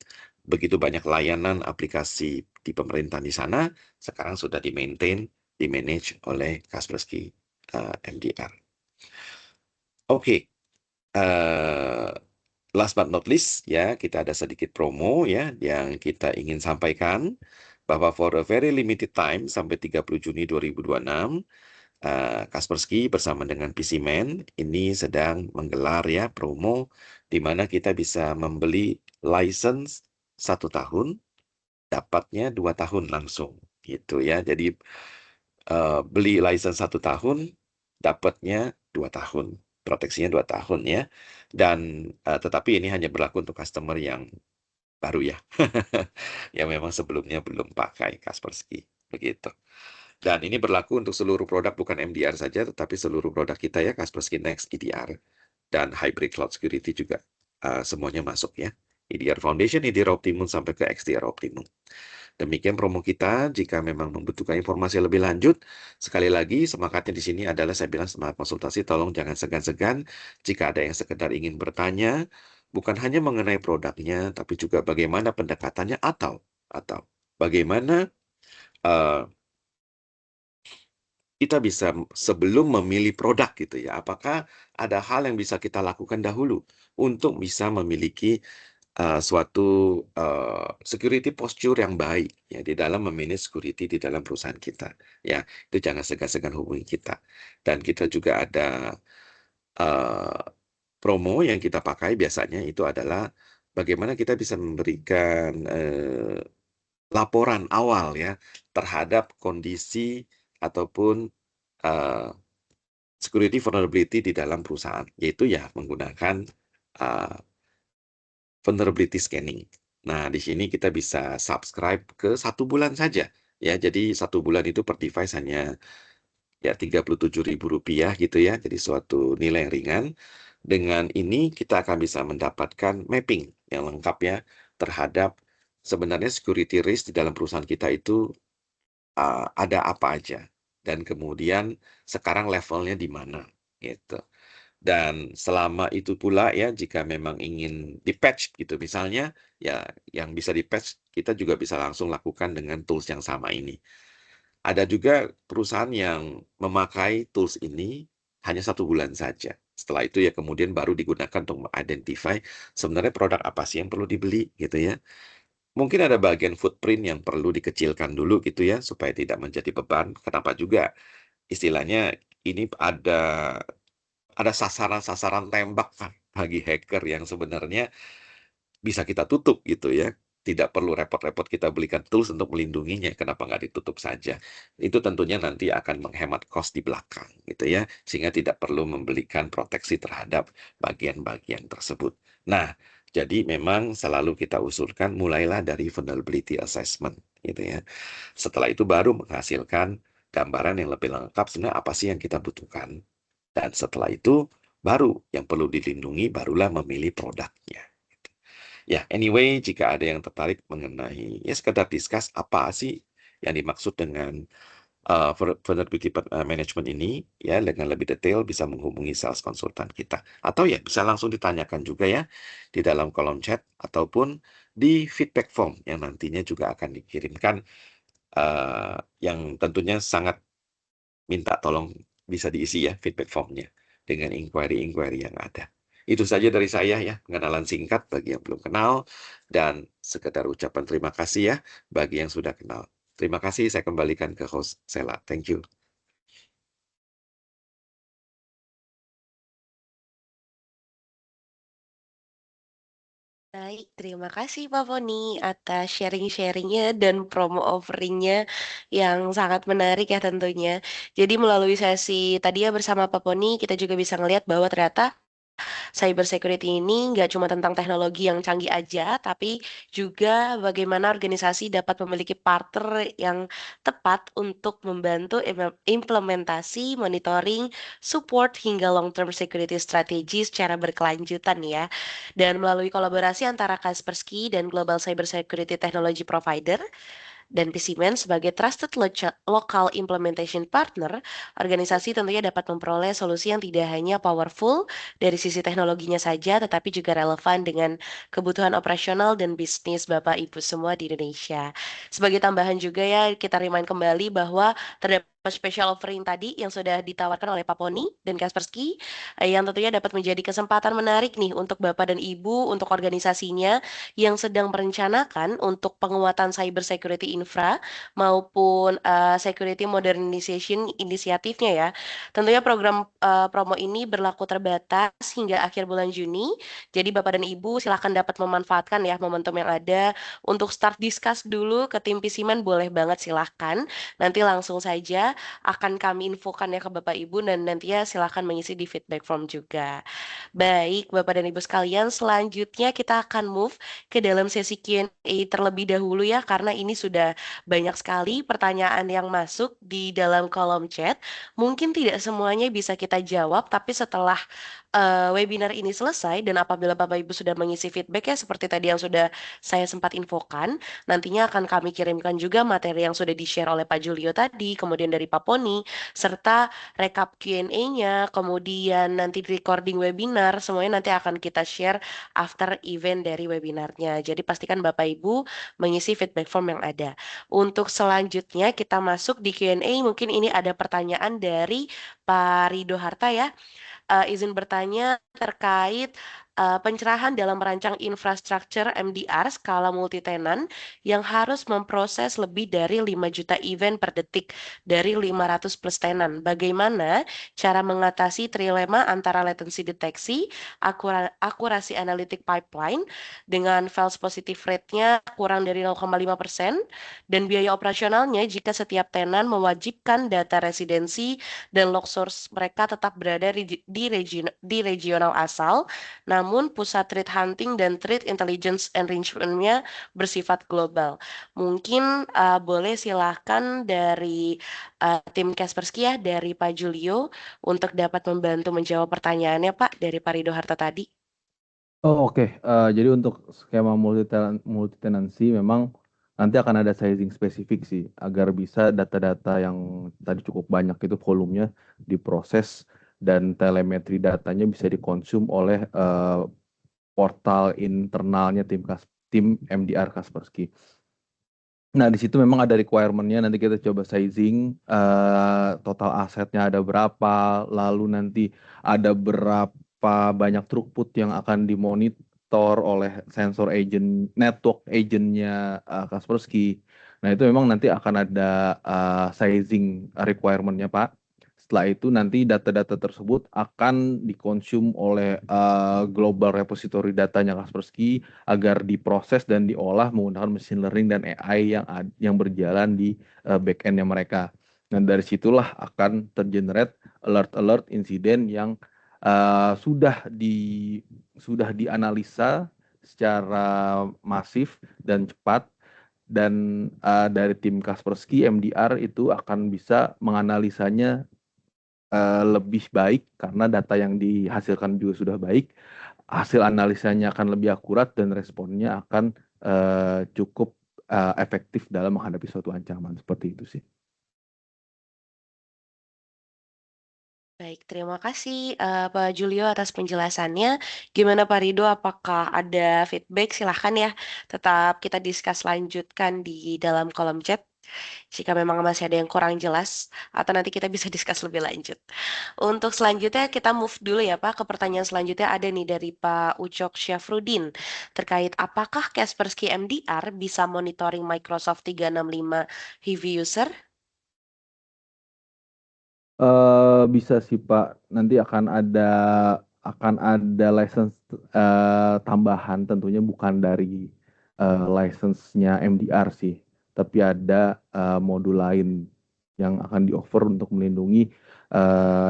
Begitu banyak layanan aplikasi di pemerintahan di sana, sekarang sudah di-manage oleh Kaspersky MDR. Oke, last but not least ya, kita ada sedikit promo ya yang kita ingin sampaikan, bahwa for a very limited time sampai 30 Juni 2026, Kaspersky bersama dengan PCMan ini sedang menggelar ya promo, di mana kita bisa membeli license 1 tahun, dapatnya 2 tahun langsung gitu ya. Jadi beli license 1 tahun, dapatnya 2 tahun, proteksinya 2 tahun ya. Dan tetapi ini hanya berlaku untuk customer yang baru ya, yang memang sebelumnya belum pakai Kaspersky, begitu. Dan ini berlaku untuk seluruh produk, bukan MDR saja, tetapi seluruh produk kita ya, Kaspersky Next, EDR, dan Hybrid Cloud Security juga semuanya masuk ya. EDR Foundation, EDR Optimum, sampai ke XDR Optimum. Demikian promo kita. Jika memang membutuhkan informasi lebih lanjut, sekali lagi semangatnya di sini adalah saya bilang semangat konsultasi, tolong jangan segan-segan. Jika ada yang sekedar ingin bertanya, bukan hanya mengenai produknya, tapi juga bagaimana pendekatannya atau bagaimana uh, kita bisa sebelum memilih produk gitu ya. Apakah ada hal yang bisa kita lakukan dahulu untuk bisa memiliki suatu security posture yang baik ya di dalam memanage security di dalam perusahaan kita ya, itu jangan segan-segan hubungi kita. Dan kita juga ada uh, promo yang kita pakai biasanya itu adalah bagaimana kita bisa memberikan laporan awal ya terhadap kondisi ataupun uh, security vulnerability di dalam perusahaan, yaitu ya menggunakan uh, vulnerability scanning. Nah, di sini kita bisa subscribe ke 1 bulan saja. Ya, jadi 1 bulan itu per device hanya ya Rp37.000 gitu ya. Jadi suatu nilai yang ringan. Dengan ini kita akan bisa mendapatkan mapping yang lengkap ya terhadap sebenarnya security risk di dalam perusahaan kita itu ada apa aja. Dan kemudian sekarang levelnya di mana gitu. Dan selama itu pula ya, jika memang ingin di-patch gitu misalnya, ya yang bisa di-patch kita juga bisa langsung lakukan dengan tools yang sama ini. Ada juga perusahaan yang memakai tools ini hanya 1 bulan saja. Setelah itu ya kemudian baru digunakan untuk mengidentify sebenarnya produk apa sih yang perlu dibeli gitu ya. Mungkin ada bagian footprint yang perlu dikecilkan dulu gitu ya, supaya tidak menjadi beban. Kenapa juga istilahnya ini ada sasaran-sasaran tembak kan bagi hacker yang sebenarnya bisa kita tutup gitu ya. Tidak perlu repot-repot kita belikan tools untuk melindunginya. Kenapa nggak ditutup saja? Itu tentunya nanti akan menghemat cost di belakang gitu ya. Sehingga tidak perlu membelikan proteksi terhadap bagian-bagian tersebut. Nah, jadi memang selalu kita usulkan mulailah dari vulnerability assessment gitu ya. Setelah itu baru menghasilkan gambaran yang lebih lengkap sebenarnya apa sih yang kita butuhkan. Dan setelah itu baru yang perlu dilindungi, barulah memilih produknya. Ya, anyway, jika ada yang tertarik mengenai ya sekedar discuss apa sih yang dimaksud dengan vulnerability management ini, ya dengan lebih detail bisa menghubungi sales konsultan kita. Atau ya bisa langsung ditanyakan juga ya di dalam kolom chat ataupun di feedback form yang nantinya juga akan dikirimkan, yang tentunya sangat minta tolong bisa diisi ya feedback formnya dengan inquiry-inquiry yang ada. Itu saja dari saya ya, pengenalan singkat bagi yang belum kenal dan sekedar ucapan terima kasih ya bagi yang sudah kenal. Terima kasih, saya kembalikan ke host Sela. Thank you. Baik, terima kasih Pak Foni atas sharing-sharingnya dan promo offeringnya yang sangat menarik ya tentunya. Jadi melalui sesi tadi ya bersama Pak Foni, kita juga bisa ngelihat bahwa ternyata cyber security ini nggak cuma tentang teknologi yang canggih aja, tapi juga bagaimana organisasi dapat memiliki partner yang tepat untuk membantu implementasi, monitoring, support hingga long-term security strategy secara berkelanjutan ya. Dan melalui kolaborasi antara Kaspersky dan Global Cyber Security Technology Provider, dan PCMan sebagai trusted local implementation partner, organisasi tentunya dapat memperoleh solusi yang tidak hanya powerful dari sisi teknologinya saja, tetapi juga relevan dengan kebutuhan operasional dan bisnis Bapak Ibu semua di Indonesia. Sebagai tambahan juga ya, kita remind kembali bahwa terdapat special offering tadi yang sudah ditawarkan oleh Pak Poni dan Kaspersky, yang tentunya dapat menjadi kesempatan menarik nih untuk Bapak dan Ibu, untuk organisasinya yang sedang merencanakan untuk penguatan cyber security infra maupun security modernization inisiatifnya ya. Tentunya program promo ini berlaku terbatas hingga akhir bulan Juni. Jadi Bapak dan Ibu silahkan dapat memanfaatkan ya momentum yang ada untuk start discuss dulu ke tim Pisiman boleh banget silahkan. Nanti langsung saja ada akan kami infokan ya ke Bapak Ibu dan nantinya silahkan mengisi di feedback form juga. Baik, Bapak dan Ibu sekalian, selanjutnya kita akan move ke dalam sesi Q&A terlebih dahulu ya, karena ini sudah banyak sekali pertanyaan yang masuk di dalam kolom chat. Mungkin tidak semuanya bisa kita jawab, tapi setelah webinar ini selesai dan apabila Bapak Ibu sudah mengisi feedback ya seperti tadi yang sudah saya sempat infokan, nantinya akan kami kirimkan juga materi yang sudah di-share oleh Pak Julio tadi, kemudian dari Pak Poni, serta rekap Q&A-nya, kemudian nanti recording webinar, semuanya nanti akan kita share after event dari webinarnya. Jadi pastikan Bapak Ibu mengisi feedback form yang ada. Untuk selanjutnya kita masuk di Q&A, mungkin ini ada pertanyaan dari Pak Rido Harta ya. Izin bertanya terkait pencerahan dalam merancang infrastruktur MDR skala multitenan yang harus memproses lebih dari 5 juta event per detik dari 500 plus tenan. Bagaimana cara mengatasi trilema antara latency deteksi, akurasi analitik pipeline dengan false positive rate-nya kurang dari 0,5% dan biaya operasionalnya jika setiap tenan mewajibkan data residensi dan log source mereka tetap berada di regional asal, namun pusat threat hunting dan threat intelligence enrichment-nya bersifat global. Mungkin boleh silahkan dari tim Kaspersky ya, dari Pak Julio, untuk dapat membantu menjawab pertanyaannya Pak, dari Pak Rido Harta tadi. Oh, oke. Jadi untuk skema multitenancy memang nanti akan ada sizing spesifik sih agar bisa data-data yang tadi cukup banyak itu volumenya diproses dan telemetri datanya bisa dikonsum oleh portal internalnya tim MDR Kaspersky. Nah, di situ memang ada requirement-nya, nanti kita coba sizing, total asetnya ada berapa, lalu nanti ada berapa banyak throughput yang akan dimonitor oleh sensor agent, network agent-nya Kaspersky. Nah, itu memang nanti akan ada sizing requirement-nya, Pak. Setelah itu nanti data-data tersebut akan dikonsum oleh global repository datanya Kaspersky agar diproses dan diolah menggunakan machine learning dan AI yang berjalan di back-end-nya mereka. Dan dari situlah akan tergenerate alert-alert insiden yang sudah dianalisa secara masif dan cepat dan dari tim Kaspersky MDR itu akan bisa menganalisanya lebih baik karena data yang dihasilkan juga sudah baik, hasil analisanya akan lebih akurat dan responnya akan cukup efektif dalam menghadapi suatu ancaman seperti itu sih. Baik, terima kasih Pak Julio atas penjelasannya. Gimana Pak Rido, apakah ada feedback? Silahkan ya, tetap kita discuss lanjutkan di dalam kolom chat. Jika memang masih ada yang kurang jelas, atau nanti kita bisa discuss lebih lanjut. Untuk selanjutnya kita move dulu ya Pak, ke pertanyaan selanjutnya ada nih dari Pak Ucok Syafrudin. Terkait apakah Kaspersky MDR bisa monitoring Microsoft 365 heavy user? Bisa sih Pak, nanti akan ada license tambahan tentunya bukan dari license-nya MDR sih, tapi ada modul lain yang akan di-offer untuk melindungi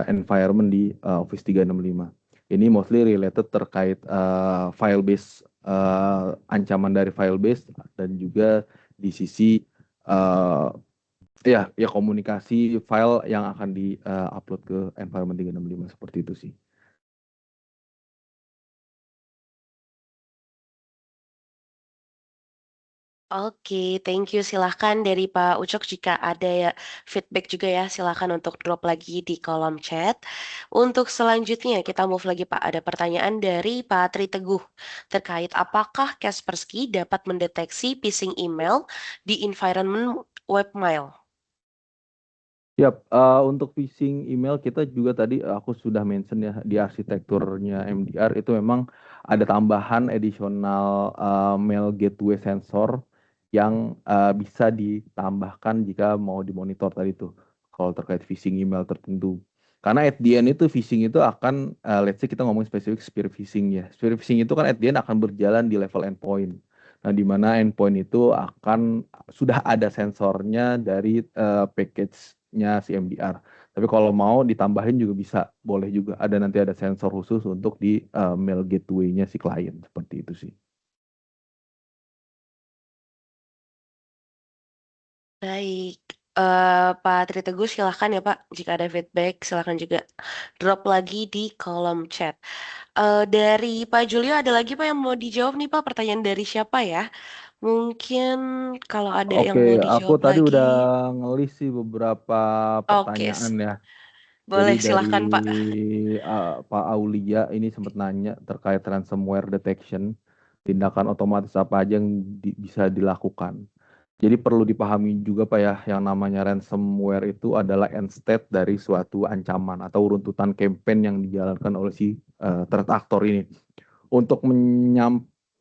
environment di Office 365. Ini mostly related terkait file base, ancaman dari file base dan juga di sisi ya komunikasi file yang akan di-upload ke environment 365 seperti itu sih. Oke, thank you. Silahkan dari Pak Ucok jika ada ya feedback juga ya, silahkan untuk drop lagi di kolom chat. Untuk selanjutnya kita move lagi Pak, ada pertanyaan dari Pak Tri Teguh terkait apakah Kaspersky dapat mendeteksi phishing email di environment webmail? Yap, untuk phishing email kita juga tadi aku sudah mention ya di arsitekturnya MDR itu memang ada tambahan additional mail gateway sensor yang bisa ditambahkan jika mau dimonitor tadi tuh kalau terkait phishing email tertentu. Karena at the end itu phishing itu akan let's say kita ngomong spesifik spear phishing ya. Spear phishing itu kan at the end akan berjalan di level endpoint. Nah, di mana endpoint itu sudah ada sensornya dari package nya si MDR. Tapi kalau mau ditambahin juga bisa, boleh juga. Ada nanti ada sensor khusus untuk di mail gateway-nya si klien seperti itu sih. Baik, Pak Tri Teguh silahkan ya Pak. Jika ada feedback silahkan juga drop lagi di kolom chat. Dari Pak Julio ada lagi Pak yang mau dijawab nih Pak? Pertanyaan dari siapa ya? Mungkin kalau ada yang Oke, mau aku dijawab tadi lagi. udah ngelis sih beberapa Oke, pertanyaan ya. Jadi boleh dari silahkan Pak. Pak Aulia ini sempat nanya terkait ransomware detection, tindakan otomatis apa aja yang bisa dilakukan. Jadi perlu dipahami juga Pak ya, yang namanya ransomware itu adalah end state dari suatu ancaman atau runtutan campaign yang dijalankan oleh si threat actor ini. Untuk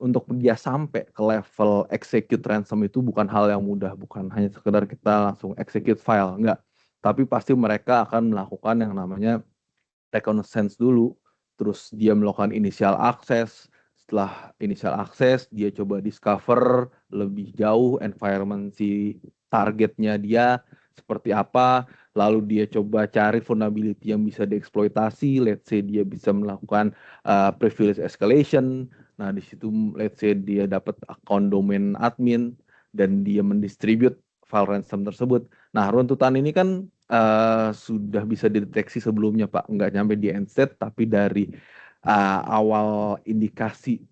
untuk dia sampai ke level execute ransom itu bukan hal yang mudah, bukan hanya sekedar kita langsung execute file, enggak. Tapi pasti mereka akan melakukan yang namanya reconnaissance dulu, terus dia melakukan initial access. Setelah initial access, dia coba discover lebih jauh environment si targetnya dia seperti apa, lalu dia coba cari vulnerability yang bisa dieksploitasi. Let's say dia bisa melakukan privilege escalation. Nah, di situ let's say dia dapat account domain admin dan dia mendistribute file ransom tersebut. Nah, runtutan ini kan sudah bisa dideteksi sebelumnya Pak, nggak nyampe di end state, tapi dari awal indikasi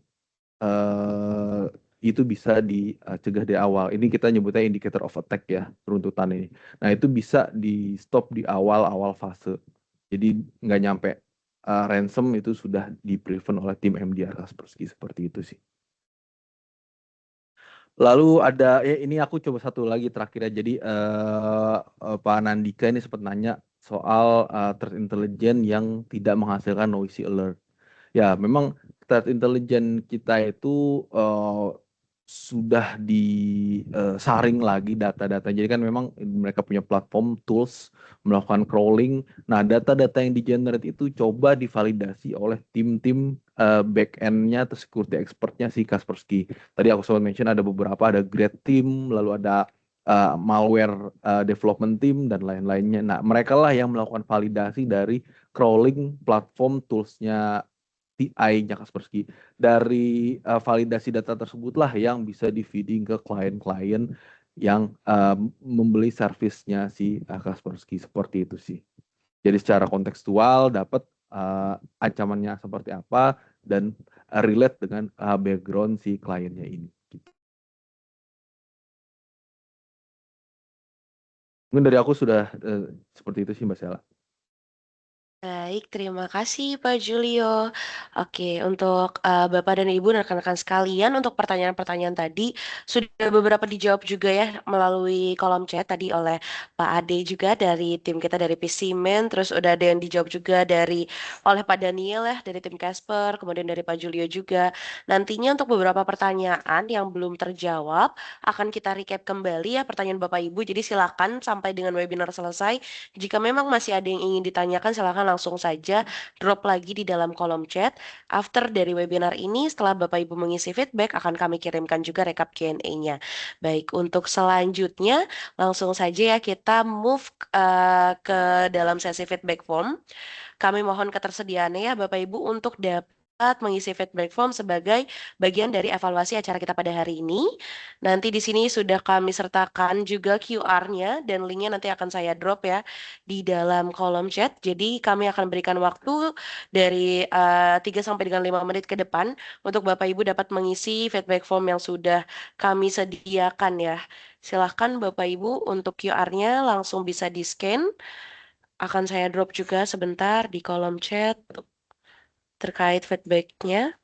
uh, itu bisa dicegah dari awal. Ini kita nyebutnya indicator of attack ya, runtutan ini. Nah itu bisa di stop di awal-awal fase. Jadi nggak nyampe ransom itu sudah di prevent oleh tim MDR Kaspersky seperti itu sih. Lalu ada ya ini aku coba satu lagi terakhir ya. Jadi Pak Nandika ini sempat nanya soal threat intelligence yang tidak menghasilkan noisy alert. Ya, memang threat intelligence kita itu sudah disaring lagi data-data. Jadi kan memang mereka punya platform tools melakukan crawling. Nah, data-data yang di-generate itu coba divalidasi oleh tim-tim back-end-nya atau security expert-nya si Kaspersky. Tadi aku sempat mention ada beberapa, ada grad team, lalu ada malware development team dan lain-lainnya. Nah, mereka lah yang melakukan validasi dari crawling platform tools-nya TI-nya Kaspersky. Dari validasi data tersebutlah yang bisa di-feeding ke klien-klien yang membeli servisnya si Kaspersky seperti itu sih. Jadi secara kontekstual dapat ancamannya seperti apa dan relate dengan background si kliennya ini. Mungkin dari aku sudah seperti itu sih Mbak Sela. Baik, terima kasih Pak Julio. Oke, untuk Bapak dan Ibu dan rekan-rekan sekalian, untuk pertanyaan-pertanyaan tadi sudah beberapa dijawab juga ya melalui kolom chat tadi oleh Pak Ade juga dari tim kita dari PCman, terus udah ada yang dijawab juga oleh Pak Daniel ya dari tim Casper, kemudian dari Pak Julio juga. Nantinya untuk beberapa pertanyaan yang belum terjawab akan kita recap kembali ya pertanyaan Bapak Ibu. Jadi silakan sampai dengan webinar selesai jika memang masih ada yang ingin ditanyakan, silakan langsung saja drop lagi di dalam kolom chat. After dari webinar ini, setelah Bapak Ibu mengisi feedback, akan kami kirimkan juga rekap Q&A-nya. Baik, untuk selanjutnya, langsung saja ya kita move ke dalam sesi feedback form. Kami mohon ketersediaannya ya Bapak Ibu untuk dapat mengisi feedback form sebagai bagian dari evaluasi acara kita pada hari ini. Nanti di sini sudah kami sertakan juga QR-nya dan linknya nanti akan saya drop ya di dalam kolom chat. Jadi kami akan berikan waktu dari 3 sampai dengan 5 menit ke depan untuk Bapak Ibu dapat mengisi feedback form yang sudah kami sediakan ya. Silahkan Bapak Ibu untuk QR-nya langsung bisa di-scan. Akan saya drop juga sebentar di kolom chat terkait feedbacknya.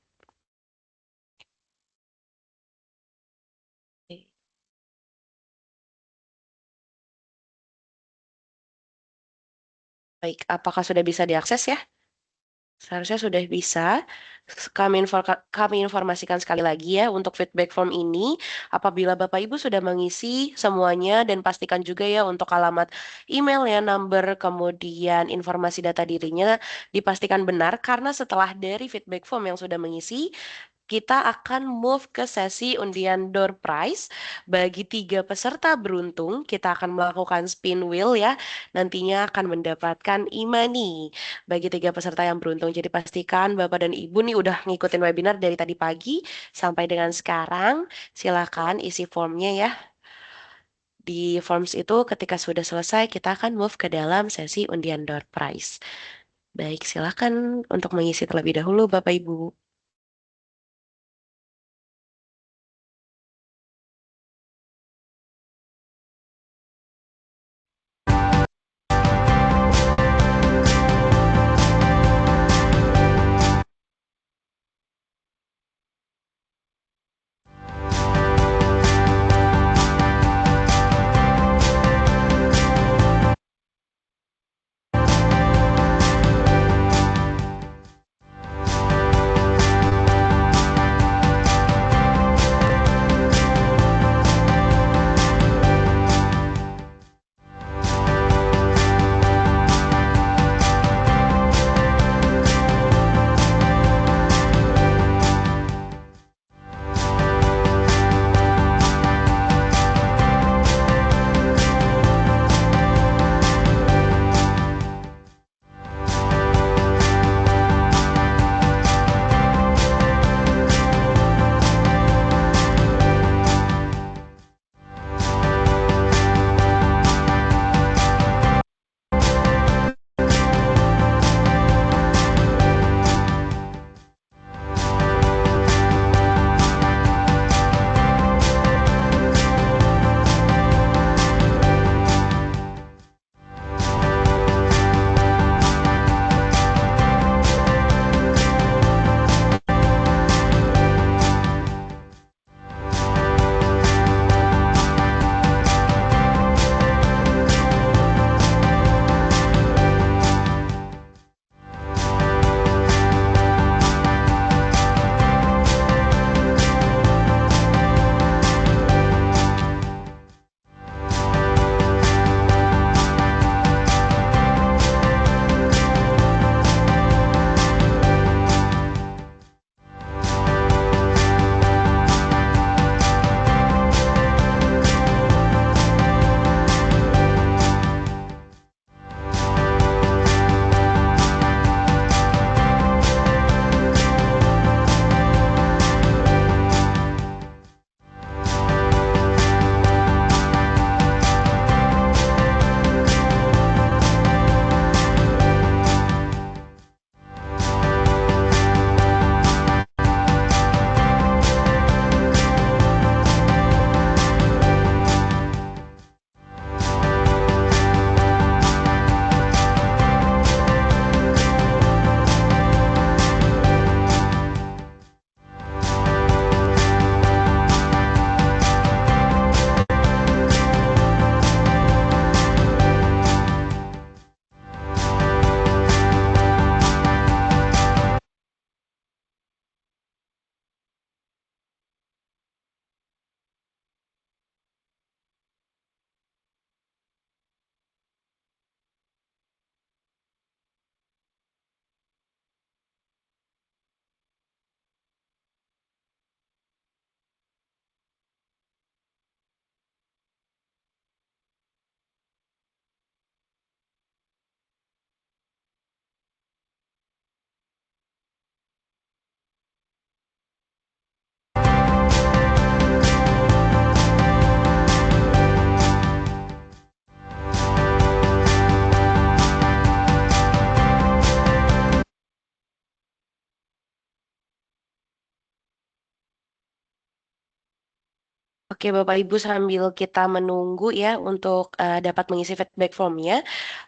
Baik, apakah sudah bisa diakses ya? Seharusnya sudah bisa. Kami informasikan sekali lagi ya untuk feedback form ini. Apabila Bapak Ibu sudah mengisi semuanya dan pastikan juga ya untuk alamat email ya, number, kemudian informasi data dirinya dipastikan benar karena setelah dari feedback form yang sudah mengisi, kita akan move ke sesi undian door prize. Bagi 3 peserta beruntung, kita akan melakukan spin wheel ya. Nantinya akan mendapatkan e-money bagi 3 peserta yang beruntung. Jadi pastikan Bapak dan Ibu nih udah ngikutin webinar dari tadi pagi sampai dengan sekarang. Silakan isi formnya ya. Di forms itu ketika sudah selesai, kita akan move ke dalam sesi undian door prize. Baik, silakan untuk mengisi terlebih dahulu Bapak Ibu. Oke, Bapak Ibu sambil kita menunggu ya untuk dapat mengisi feedback formnya,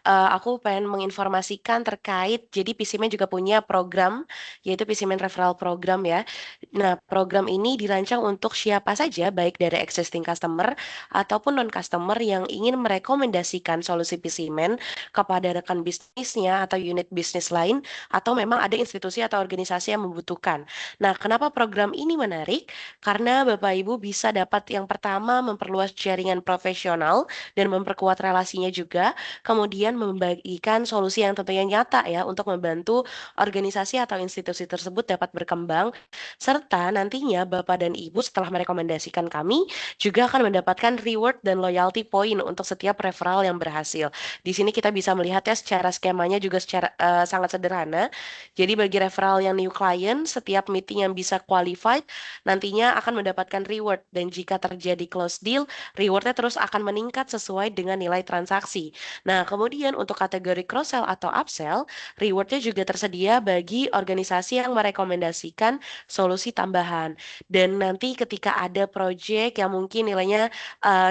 aku pengen menginformasikan terkait, jadi PCMan juga punya program, yaitu PCMan Referral Program ya. Nah, program ini dirancang untuk siapa saja, baik dari existing customer ataupun non-customer yang ingin merekomendasikan solusi PCMan kepada rekan bisnisnya atau unit bisnis lain, atau memang ada institusi atau organisasi yang membutuhkan. Nah, kenapa program ini menarik? Karena Bapak Ibu bisa dapat Yang pertama, memperluas jaringan profesional dan memperkuat relasinya juga. Kemudian membagikan solusi yang tentunya nyata ya untuk membantu organisasi atau institusi tersebut dapat berkembang. Serta nantinya Bapak dan Ibu setelah merekomendasikan kami juga akan mendapatkan reward dan loyalty point untuk setiap referral yang berhasil. Di sini kita bisa melihat ya secara skemanya juga secara sangat sederhana. Jadi bagi referral yang new client, setiap meeting yang bisa qualified nantinya akan mendapatkan reward dan jika terjadi close deal, rewardnya terus akan meningkat sesuai dengan nilai transaksi. Nah, kemudian untuk kategori cross sell atau upsell, rewardnya juga tersedia bagi organisasi yang merekomendasikan solusi tambahan. Dan nanti ketika ada project yang mungkin nilainya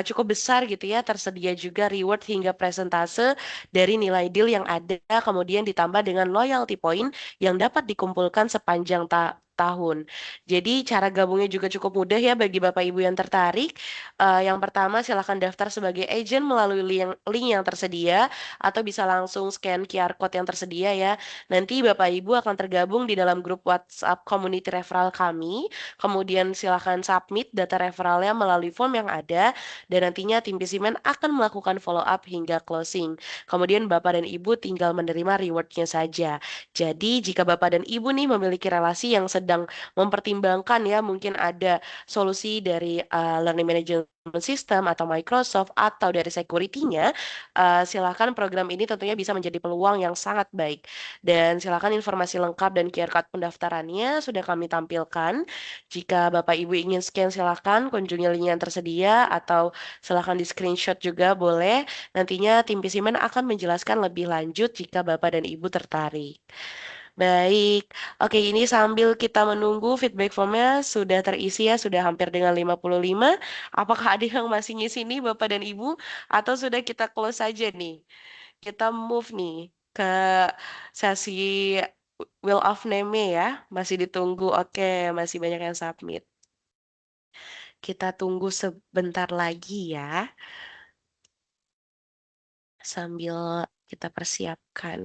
cukup besar gitu ya, tersedia juga reward hingga presentase dari nilai deal yang ada, kemudian ditambah dengan loyalty point yang dapat dikumpulkan sepanjang tahun. Jadi cara gabungnya juga cukup mudah ya bagi Bapak Ibu yang tertarik. Yang pertama silakan daftar sebagai agent melalui link yang tersedia atau bisa langsung scan QR code yang tersedia ya. Nanti Bapak Ibu akan tergabung di dalam grup WhatsApp community referral kami. Kemudian silakan submit data referralnya melalui form yang ada dan nantinya tim Pisimen akan melakukan follow up hingga closing. Kemudian Bapak dan Ibu tinggal menerima rewardnya saja. Jadi jika Bapak dan Ibu nih memiliki relasi yang sedang mempertimbangkan ya mungkin ada solusi dari learning management system atau Microsoft atau dari security-nya, silakan program ini tentunya bisa menjadi peluang yang sangat baik. Dan silakan informasi lengkap dan QR code pendaftarannya sudah kami tampilkan. Jika Bapak Ibu ingin scan silakan kunjungi link yang tersedia atau silakan di screenshot juga boleh. Nantinya tim Pisimen akan menjelaskan lebih lanjut jika Bapak dan Ibu tertarik. Baik, oke ini sambil kita menunggu feedback formnya sudah terisi ya, sudah hampir dengan 55. Apakah ada yang masih ngisi nih Bapak dan Ibu atau sudah kita close saja nih? Kita move nih ke sesi Will of Name ya, masih ditunggu. Oke, masih banyak yang submit. Kita tunggu sebentar lagi ya, sambil kita persiapkan.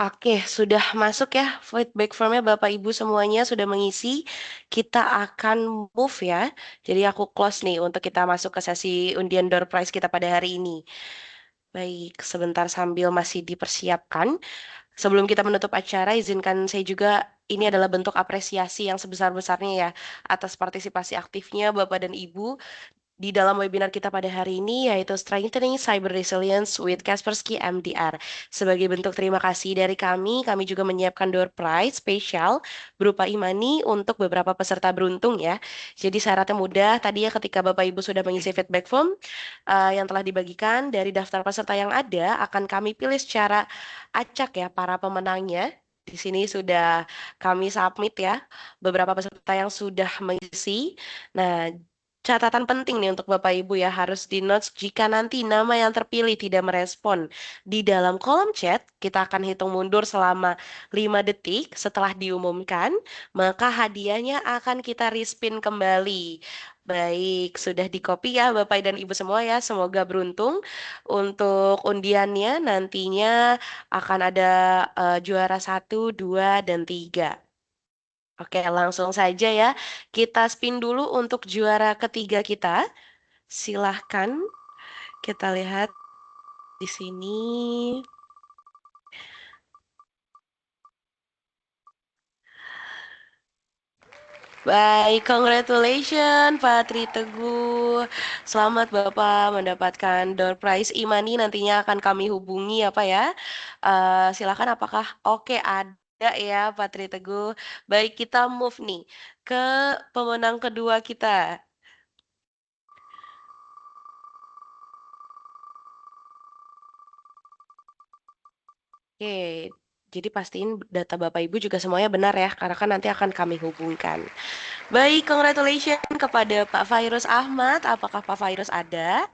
Oke, sudah masuk ya feedback formnya Bapak Ibu semuanya sudah mengisi. Kita akan move ya. Jadi aku close nih untuk kita masuk ke sesi undian door prize kita pada hari ini. Baik, sebentar sambil masih dipersiapkan. Sebelum kita menutup acara, izinkan saya juga ini adalah bentuk apresiasi yang sebesar-besarnya ya atas partisipasi aktifnya Bapak dan Ibu di dalam webinar kita pada hari ini yaitu Strengthening Cyber Resilience with Kaspersky MDR. Sebagai bentuk terima kasih dari kami juga menyiapkan door prize spesial berupa e-money untuk beberapa peserta beruntung ya. Jadi syaratnya mudah, tadi ya ketika Bapak Ibu sudah mengisi feedback form yang telah dibagikan dari daftar peserta yang ada akan kami pilih secara acak ya para pemenangnya. Di sini sudah kami submit ya beberapa peserta yang sudah mengisi. Nah, catatan penting nih untuk Bapak Ibu ya harus di notes jika nanti nama yang terpilih tidak merespon di dalam kolom chat, kita akan hitung mundur selama 5 detik setelah diumumkan, maka hadiahnya akan kita respin kembali. Baik, sudah di copy ya Bapak dan Ibu semua ya, semoga beruntung. Untuk undiannya nantinya akan ada juara 1, 2, dan 3. Oke, langsung saja ya. Kita spin dulu untuk juara ketiga kita. Silahkan kita lihat di sini. Baik, congratulations Pak Tri Teguh. Selamat Bapak mendapatkan door prize e-money nantinya akan kami hubungi ya Pak ya. Silakan apakah oke ada ya Pak Tri Teguh. Baik, kita move nih ke pemenang kedua kita. Oke, jadi pastiin data Bapak Ibu juga semuanya benar ya, karena kan nanti akan kami hubungkan. Baik, congratulations kepada Pak Fairuz Ahmad. Apakah Pak Fairuz ada?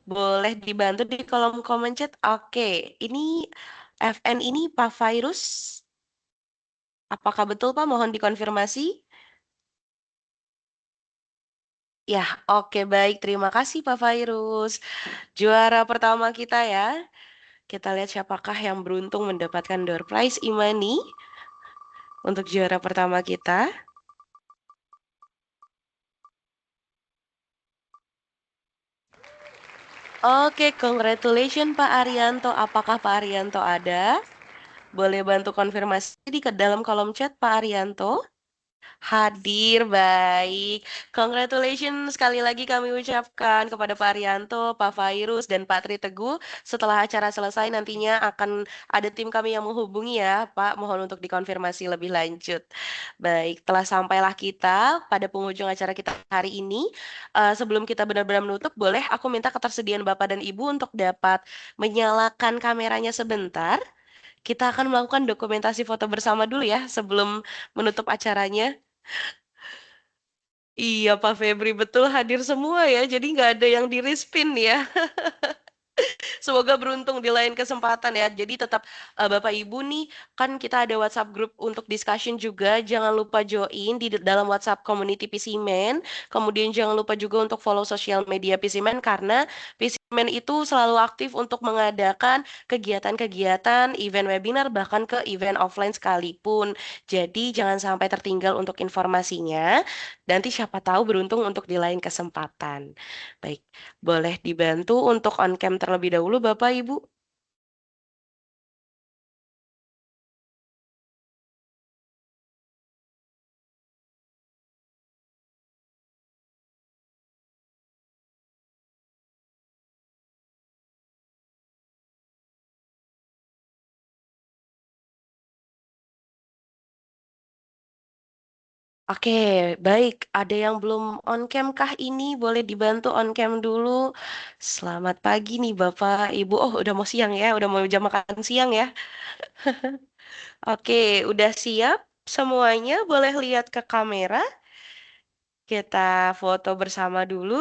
Boleh dibantu di kolom komen chat. Oke, ini FN ini Pak Fairuz. Apakah betul Pak? Mohon dikonfirmasi. Ya, oke baik. Terima kasih Pak Fairuz. Juara pertama kita ya. Kita lihat siapakah yang beruntung mendapatkan door prize e-money untuk juara pertama kita. Oke, congratulations Pak Arianto. Apakah Pak Arianto ada? Boleh bantu konfirmasi di ke dalam kolom chat Pak Arianto? Hadir, baik. Congratulations sekali lagi kami ucapkan kepada Pak Arianto, Pak Fairuz, dan Pak Tri Teguh. Setelah acara selesai nantinya akan ada tim kami yang menghubungi ya, Pak. Mohon untuk dikonfirmasi lebih lanjut. Baik, telah sampailah kita pada penghujung acara kita hari ini. Sebelum kita benar-benar menutup, boleh aku minta ketersediaan Bapak dan Ibu untuk dapat menyalakan kameranya sebentar. Kita akan melakukan dokumentasi foto bersama dulu ya sebelum menutup acaranya. Iya, Pak Febri betul hadir semua ya. Jadi nggak ada yang di respin ya. Semoga beruntung di lain kesempatan ya. Jadi tetap Bapak Ibu nih kan kita ada WhatsApp group untuk discussion juga. Jangan lupa join di dalam WhatsApp community PCman. Kemudian jangan lupa juga untuk follow sosial media PCman karena PCman itu selalu aktif untuk mengadakan kegiatan-kegiatan, event webinar bahkan ke event offline sekalipun. Jadi jangan sampai tertinggal untuk informasinya. Nanti siapa tahu beruntung untuk di lain kesempatan. Baik. Boleh dibantu untuk on cam terlebih dahulu, Bapak Ibu? Oke, baik. Ada yang belum on cam kah ini? Boleh dibantu on cam dulu. Selamat pagi nih, Bapak, Ibu. Oh, udah mau siang ya, udah mau jam makan siang ya. Oke, udah siap semuanya? Boleh lihat ke kamera. Kita foto bersama dulu.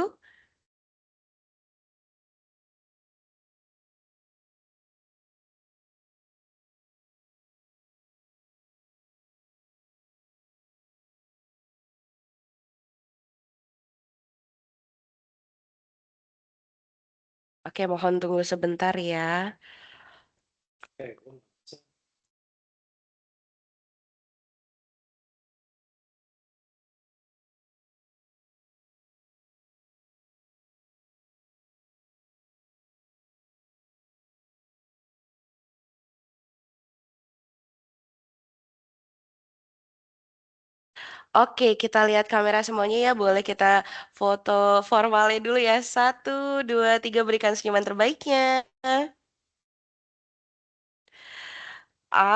Oke, mohon tunggu sebentar ya. Oke, kita lihat kamera semuanya ya. Boleh kita foto formalnya dulu ya. Satu, dua, tiga, berikan senyuman terbaiknya.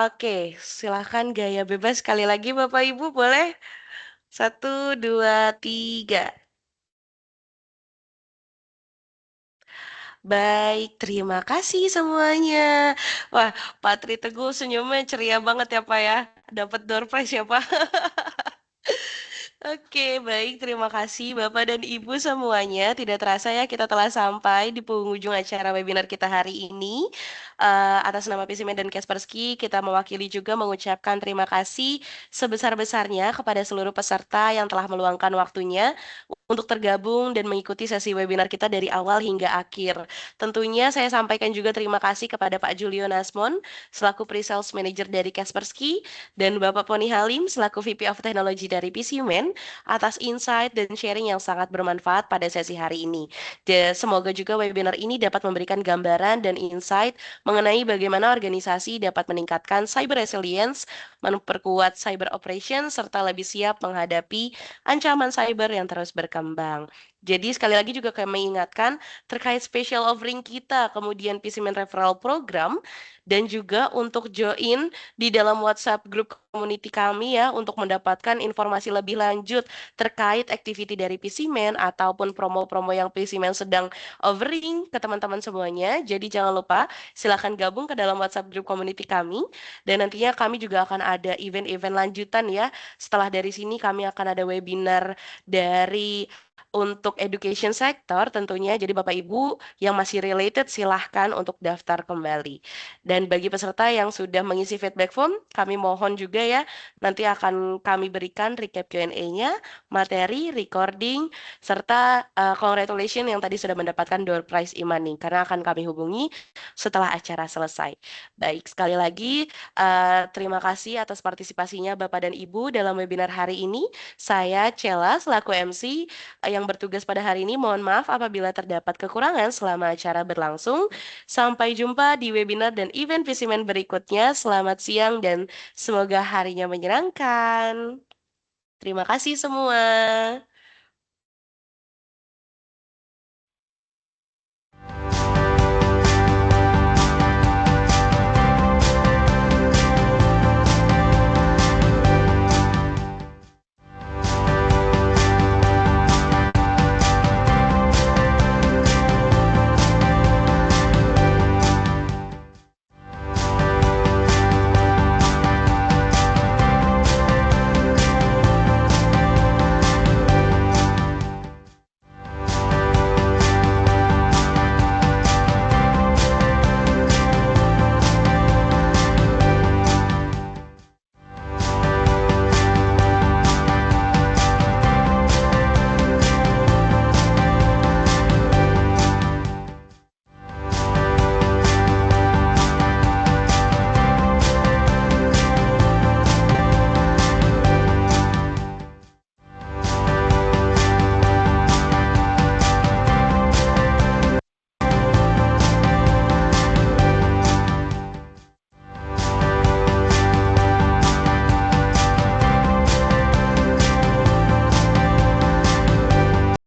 Oke, silahkan gaya bebas sekali lagi Bapak Ibu boleh? Satu, dua, tiga. Baik, terima kasih semuanya. Wah, Pak Tri Teguh senyumnya ceria banget ya Pak ya. Dapat door prize ya Pak. Oke, baik. Terima kasih Bapak dan Ibu semuanya. Tidak terasa ya kita telah sampai di penghujung acara webinar kita hari ini. Atas nama Pisimen dan Kaspersky, kita mewakili juga mengucapkan terima kasih sebesar-besarnya kepada seluruh peserta yang telah meluangkan waktunya untuk tergabung dan mengikuti sesi webinar kita dari awal hingga akhir. Tentunya saya sampaikan juga terima kasih kepada Pak Julio Nasmon selaku Pre-Sales Manager dari Kaspersky dan Bapak Poni Halim selaku VP of Technology dari PCUMen atas insight dan sharing yang sangat bermanfaat pada sesi hari ini. Semoga juga webinar ini dapat memberikan gambaran dan insight mengenai bagaimana organisasi dapat meningkatkan cyber resilience, memperkuat cyber operation, serta lebih siap menghadapi ancaman cyber yang terus berkembang. Jadi sekali lagi juga kami ingatkan terkait special offering kita, kemudian PCMan Referral Program, dan juga untuk join di dalam WhatsApp grup community kami ya untuk mendapatkan informasi lebih lanjut terkait activity dari PCMan ataupun promo-promo yang PCMan sedang offering ke teman-teman semuanya. Jadi jangan lupa silakan gabung ke dalam WhatsApp grup community kami dan nantinya kami juga akan ada event-event lanjutan ya. Setelah dari sini kami akan ada webinar dari untuk education sector tentunya. Jadi Bapak Ibu yang masih related silahkan untuk daftar kembali. Dan bagi peserta yang sudah mengisi feedback form, kami mohon juga ya nanti akan kami berikan recap Q&A-nya, materi, recording, serta congratulation yang tadi sudah mendapatkan door prize e-money karena akan kami hubungi setelah acara selesai. Baik, sekali lagi terima kasih atas partisipasinya Bapak dan Ibu dalam webinar hari ini. Saya Cella selaku MC yang bertugas pada hari ini. Mohon maaf apabila terdapat kekurangan selama acara berlangsung. Sampai jumpa di webinar dan event Visimen berikutnya. Selamat siang dan semoga harinya menyenangkan. Terima kasih semua.